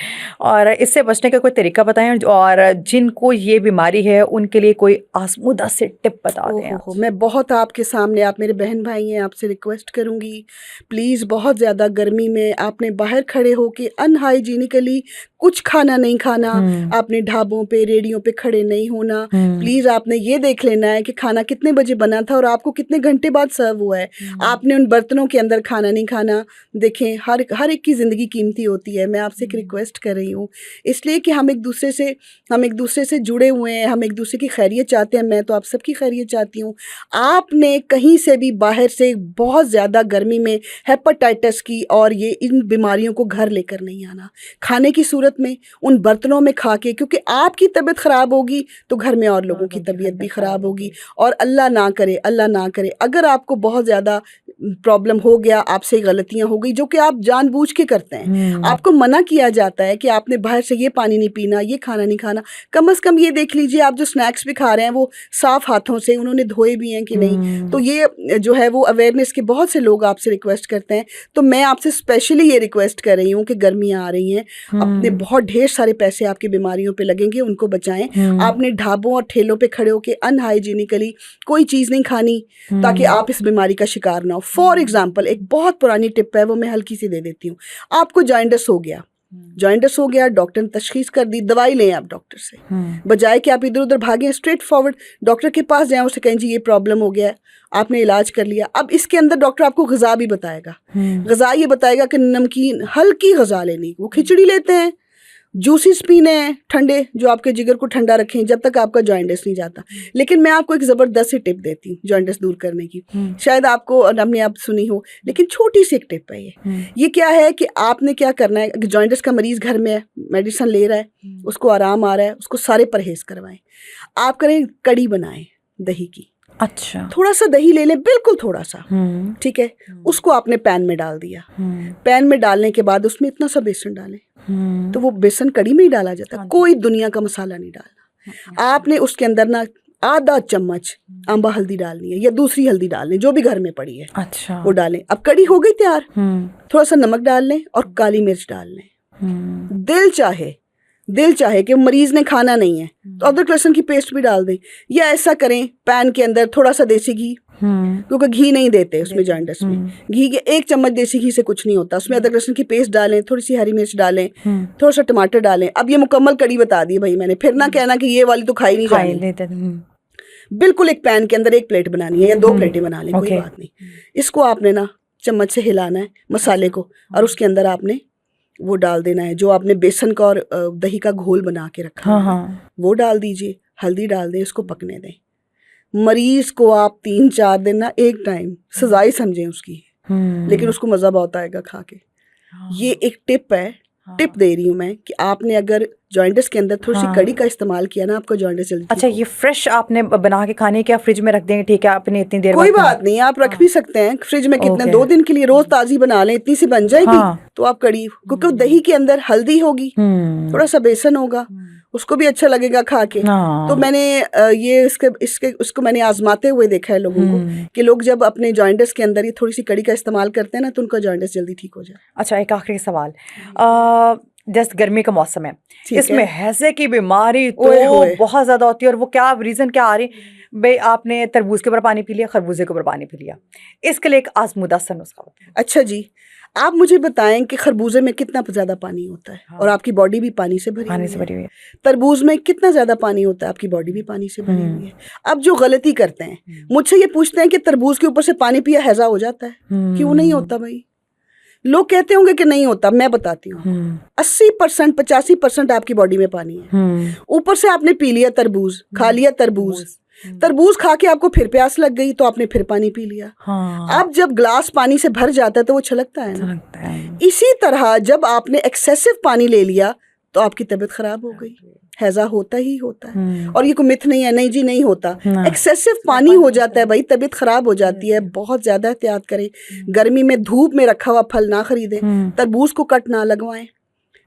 और इससे बचने का कोई तरीका बताएं, और जिनको ये बीमारी है उनके लिए कोई आजमूदा से टिप बता दें आप। मैं बहुत आपके सामने, आप मेरे बहन भाई हैं, आपसे रिक्वेस्ट करूंगी प्लीज़, बहुत ज़्यादा गर्मी में आपने बाहर खड़े होके अनहाइजीनिकली कुछ खाना नहीं खाना, आपने ढाबों पे रेडियों पे खड़े नहीं होना। प्लीज़ आपने ये देख लेना है कि खाना कितने बजे बना था और आपको कितने घंटे बाद सर्व हुआ है। आपने उन बर्तनों के अंदर खाना नहीं खाना। देखें, हर एक की ज़िंदगी कीमती होती है। मैं आपसे एक रिक्वेस्ट कर रही हूँ, इसलिए कि हम एक दूसरे से जुड़े हुए हैं, हम एक दूसरे की खैरियत चाहते हैं। मैं तो आप सबकी खैरियत चाहती हूँ। आपने कहीं से भी बाहर से बहुत ज़्यादा गर्मी में हेपेटाइटिस की और ये इन बीमारियों को घर लेकर नहीं आना। खाने की सूरत में उन बर्तनों में खा के, क्योंकि आपकी तबीयत ख़राब होगी तो घर में और लोगों की तबीयत भी ख़राब होगी। और अल्लाह ना करे अगर आपको बहुत ज़्यादा प्रॉब्लम हो गया, आपसे गलतियां हो गई जो कि आप जानबूझ के करते हैं, आपको मना किया जाता है कि आपने बाहर से ये पानी नहीं पीना, ये खाना नहीं खाना, कम से कम ये देख लीजिए आप जो स्नैक्स भी खा रहे हैं वो साफ हाथों से उन्होंने धोए भी हैं कि नहीं। तो ये जो है वो अवेयरनेस के बहुत से लोग आपसे रिक्वेस्ट करते हैं। तो मैं आपसे स्पेशली ये रिक्वेस्ट कर रही हूँ कि गर्मियाँ आ रही हैं, अपने बहुत ढेर सारे पैसे आपकी बीमारियों पे लगेंगे, उनको बचाएं। आपने ढाबों और ठेलों पे खड़े होकर अनहाइजीनिकली कोई चीज़ नहीं खानी ताकि आप इस बीमारी का शिकार ना हो। फॉर एग्जाम्पल, एक बहुत पुरानी टिप है, वो मैं हल्की सी दे देती हूँ। आपको जॉइंटिस हो गया, डॉक्टर ने तशखीस कर दी, दवाई लें आप डॉक्टर से, बजाय कि आप इधर उधर भागें, स्ट्रेट फॉरवर्ड डॉक्टर के पास जाएं, उसे कहें जी ये प्रॉब्लम हो गया है, आपने इलाज कर लिया। अब इसके अंदर डॉक्टर आपको ग़िज़ा भी बताएगा। ग़िज़ा ये बताएगा कि नमकीन हल्की ग़िज़ा लेनी, वो खिचड़ी लेते हैं, जूसेस पीने हैं ठंडे जो आपके जिगर को ठंडा रखें जब तक आपका जॉइंटिस नहीं जाता। लेकिन मैं आपको एक ज़बरदस्त सी टिप देती हूँ जॉइंटिस दूर करने की, शायद आपको हमने आप सुनी हो, लेकिन छोटी सी एक टिप है ये क्या है कि आपने क्या करना है, जॉइंटिस का मरीज़ घर में है, मेडिसिन ले रहा है, उसको आराम आ रहा है, उसको सारे परहेज़ करवाएं। आप करें कड़ी बनाएं दही की। अच्छा, थोड़ा सा दही ले लें, बिल्कुल थोड़ा सा, ठीक है। उसको आपने पैन में डाल दिया, पैन में डालने के बाद उसमें इतना सा बेसन डालें, तो वो बेसन कड़ी में ही डाला जाता है, कोई दुनिया का मसाला नहीं डालना। आपने उसके अंदर ना आधा चम्मच अम्बा हल्दी डालनी है या दूसरी हल्दी डालनी जो भी घर में पड़ी है। अच्छा, वो डालें। अब कड़ी हो गई तैयार, थोड़ा सा नमक डाल लें और काली मिर्च डाल लें। दिल चाहे कि मरीज ने खाना नहीं है तो अदरक लहसुन की पेस्ट भी डाल दें, या ऐसा करें पैन के अंदर थोड़ा सा देसी घी, क्योंकि घी नहीं देते उसमें जॉइंटिस में, घी के 1 चम्मच देसी घी से कुछ नहीं होता। उसमें अदरक लहसुन की पेस्ट डालें, थोड़ी सी हरी मिर्च डालें, थोड़ा सा टमाटर डालें। अब ये मुकम्मल कड़ी बता दी भाई मैंने, फिर ना कहना कि ये वाली तो खाई नहीं जानी। बिल्कुल एक पैन के अंदर 1 प्लेट बनानी है या 2 प्लेटें बना लें, कोई बात नहीं। इसको आपने ना चम्मच से हिलाना है मसाले को, और उसके अंदर आपने वो डाल देना है जो आपने बेसन का और दही का घोल बना के रखा है, वो डाल दीजिए, हल्दी डाल दें, इसको पकने दें। मरीज को आप 3-4 दिन ना एक टाइम सजाई समझें उसकी, लेकिन उसको मज़ा बहुत आएगा खा के। ये एक टिप है, टिप दे रही हूँ मैं कि आपने अगर जॉइंटिस के अंदर थोड़ी सी कड़ी का इस्तेमाल किया ना, आपको जॉइंटिस जल्दी। अच्छा, ये फ्रेश आपने बना के खाने क्या फ्रिज में रख देंगे? ठीक है, आपने इतनी देर कोई बात नहीं, आप रख भी सकते हैं फ्रिज में, कितने 2 दिन के लिए, रोज ताजी बना लें, इतनी सी बन जाएगी। तो आप कड़ी, क्योंकि दही के अंदर हल्दी होगी, थोड़ा सा बेसन होगा, उसको भी अच्छा लगेगा खा के। तो मैंने ये उसको मैंने आजमाते हुए देखा है लोगों को कि लोग जब अपने जॉइंटिस के अंदर ये थोड़ी सी कड़ी का इस्तेमाल करते हैं ना, तो उनका जॉइंटिस जल्दी ठीक हो जाए। अच्छा, एक आखिरी सवाल, जैसे गर्मी का मौसम है, इसमें हैज़े की बीमारी तो बहुत ज़्यादा होती है, और वो क्या रीज़न क्या आ रही भाई? आपने तरबूज के ऊपर पानी पी लिया, खरबूजे के ऊपर पानी पी लिया, इसके लिए एक आजमूदा सा नुस्खा बताएं। अच्छा जी, आप मुझे बताएं कि खरबूजे में कितना ज़्यादा पानी होता है, हाँ। और आपकी बॉडी भी पानी से भरी पानी हुई से है। भरी हुई है। तरबूज में कितना ज़्यादा पानी होता है, आपकी बॉडी भी पानी से भरी हुई है। अब जो गलती करते हैं, हम्म। मुझसे ये पूछते हैं कि तरबूज के ऊपर से पानी पिया हैजा हो जाता है। क्यों नहीं होता भाई? लोग कहते होंगे कि नहीं होता, मैं बताती हूँ। 80% 85% आपकी बॉडी में पानी है। ऊपर से आपने पी लिया तरबूज, खा लिया तरबूज, तरबूज खा के आपको फिर प्यास लग गई तो आपने फिर पानी पी लिया। हाँ। अब जब ग्लास पानी से भर जाता है तो वो छलकता है ना। लगता है। इसी तरह जब आपने एक्सेसिव पानी ले लिया तो आपकी तबीयत खराब हो गई। हैजा होता ही होता है, और ये कोई मिथ नहीं है, नहीं जी नहीं होता। एक्सेसिव पानी हो जाता है भाई, तबीयत खराब हो जाती है। बहुत ज्यादा एहतियात करें। गर्मी में धूप में रखा हुआ फल ना खरीदें, तरबूज को कट ना लगवाएं,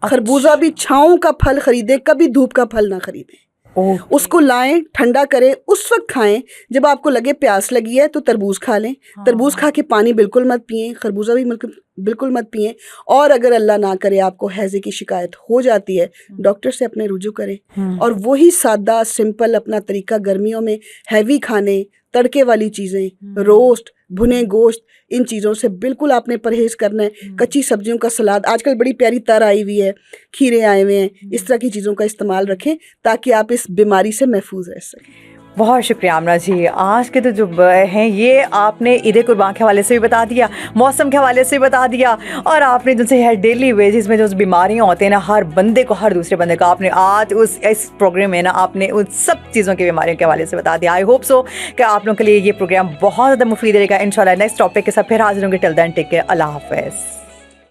खरबूजा भी छाँव का फल खरीदें, कभी धूप का फल ना खरीदें। उसको लाएं, ठंडा करें, उस वक्त खाएं जब आपको लगे प्यास लगी है तो तरबूज खा लें। तरबूज खा के पानी बिल्कुल मत पिएं, खरबूजा भी बिल्कुल मत पिएं। और अगर अल्लाह ना करे आपको हैजे की शिकायत हो जाती है, डॉक्टर से अपने रुजू करें। और वही सादा सिंपल अपना तरीका, गर्मियों में हैवी खाने, तड़के वाली चीज़ें, रोस्ट, भुने गोश्त, इन चीज़ों से बिल्कुल आपने परहेज़ करना है। कच्ची सब्जियों का सलाद, आजकल बड़ी प्यारी तर आई हुई है, खीरे आए हुए हैं, इस तरह की चीज़ों का इस्तेमाल रखें ताकि आप इस बीमारी से महफूज रह सकें। बहुत शुक्रिया आमना जी। आज के तो जो हैं ये आपने ईद कुर्बान के हवाले से भी बता दिया, मौसम के हवाले से भी बता दिया, और आपने जिनसे है डेली बेसिस में जो बीमारियां होती हैं ना, हर बंदे को, हर दूसरे बंदे को आपने आज इस प्रोग्राम में ना आपने उन सब चीज़ों की बीमारियों के हवाले से बता दिया। आई होप सो कि आप लोगों के लिए ये प्रोग्राम बहुत ज़्यादा मुफीद रहेगा। इंशाल्लाह नेक्स्ट टॉपिक के साथ फिर हाजिर होंगे। टिल देन टेक केयर, अल्लाह हाफ़िज़।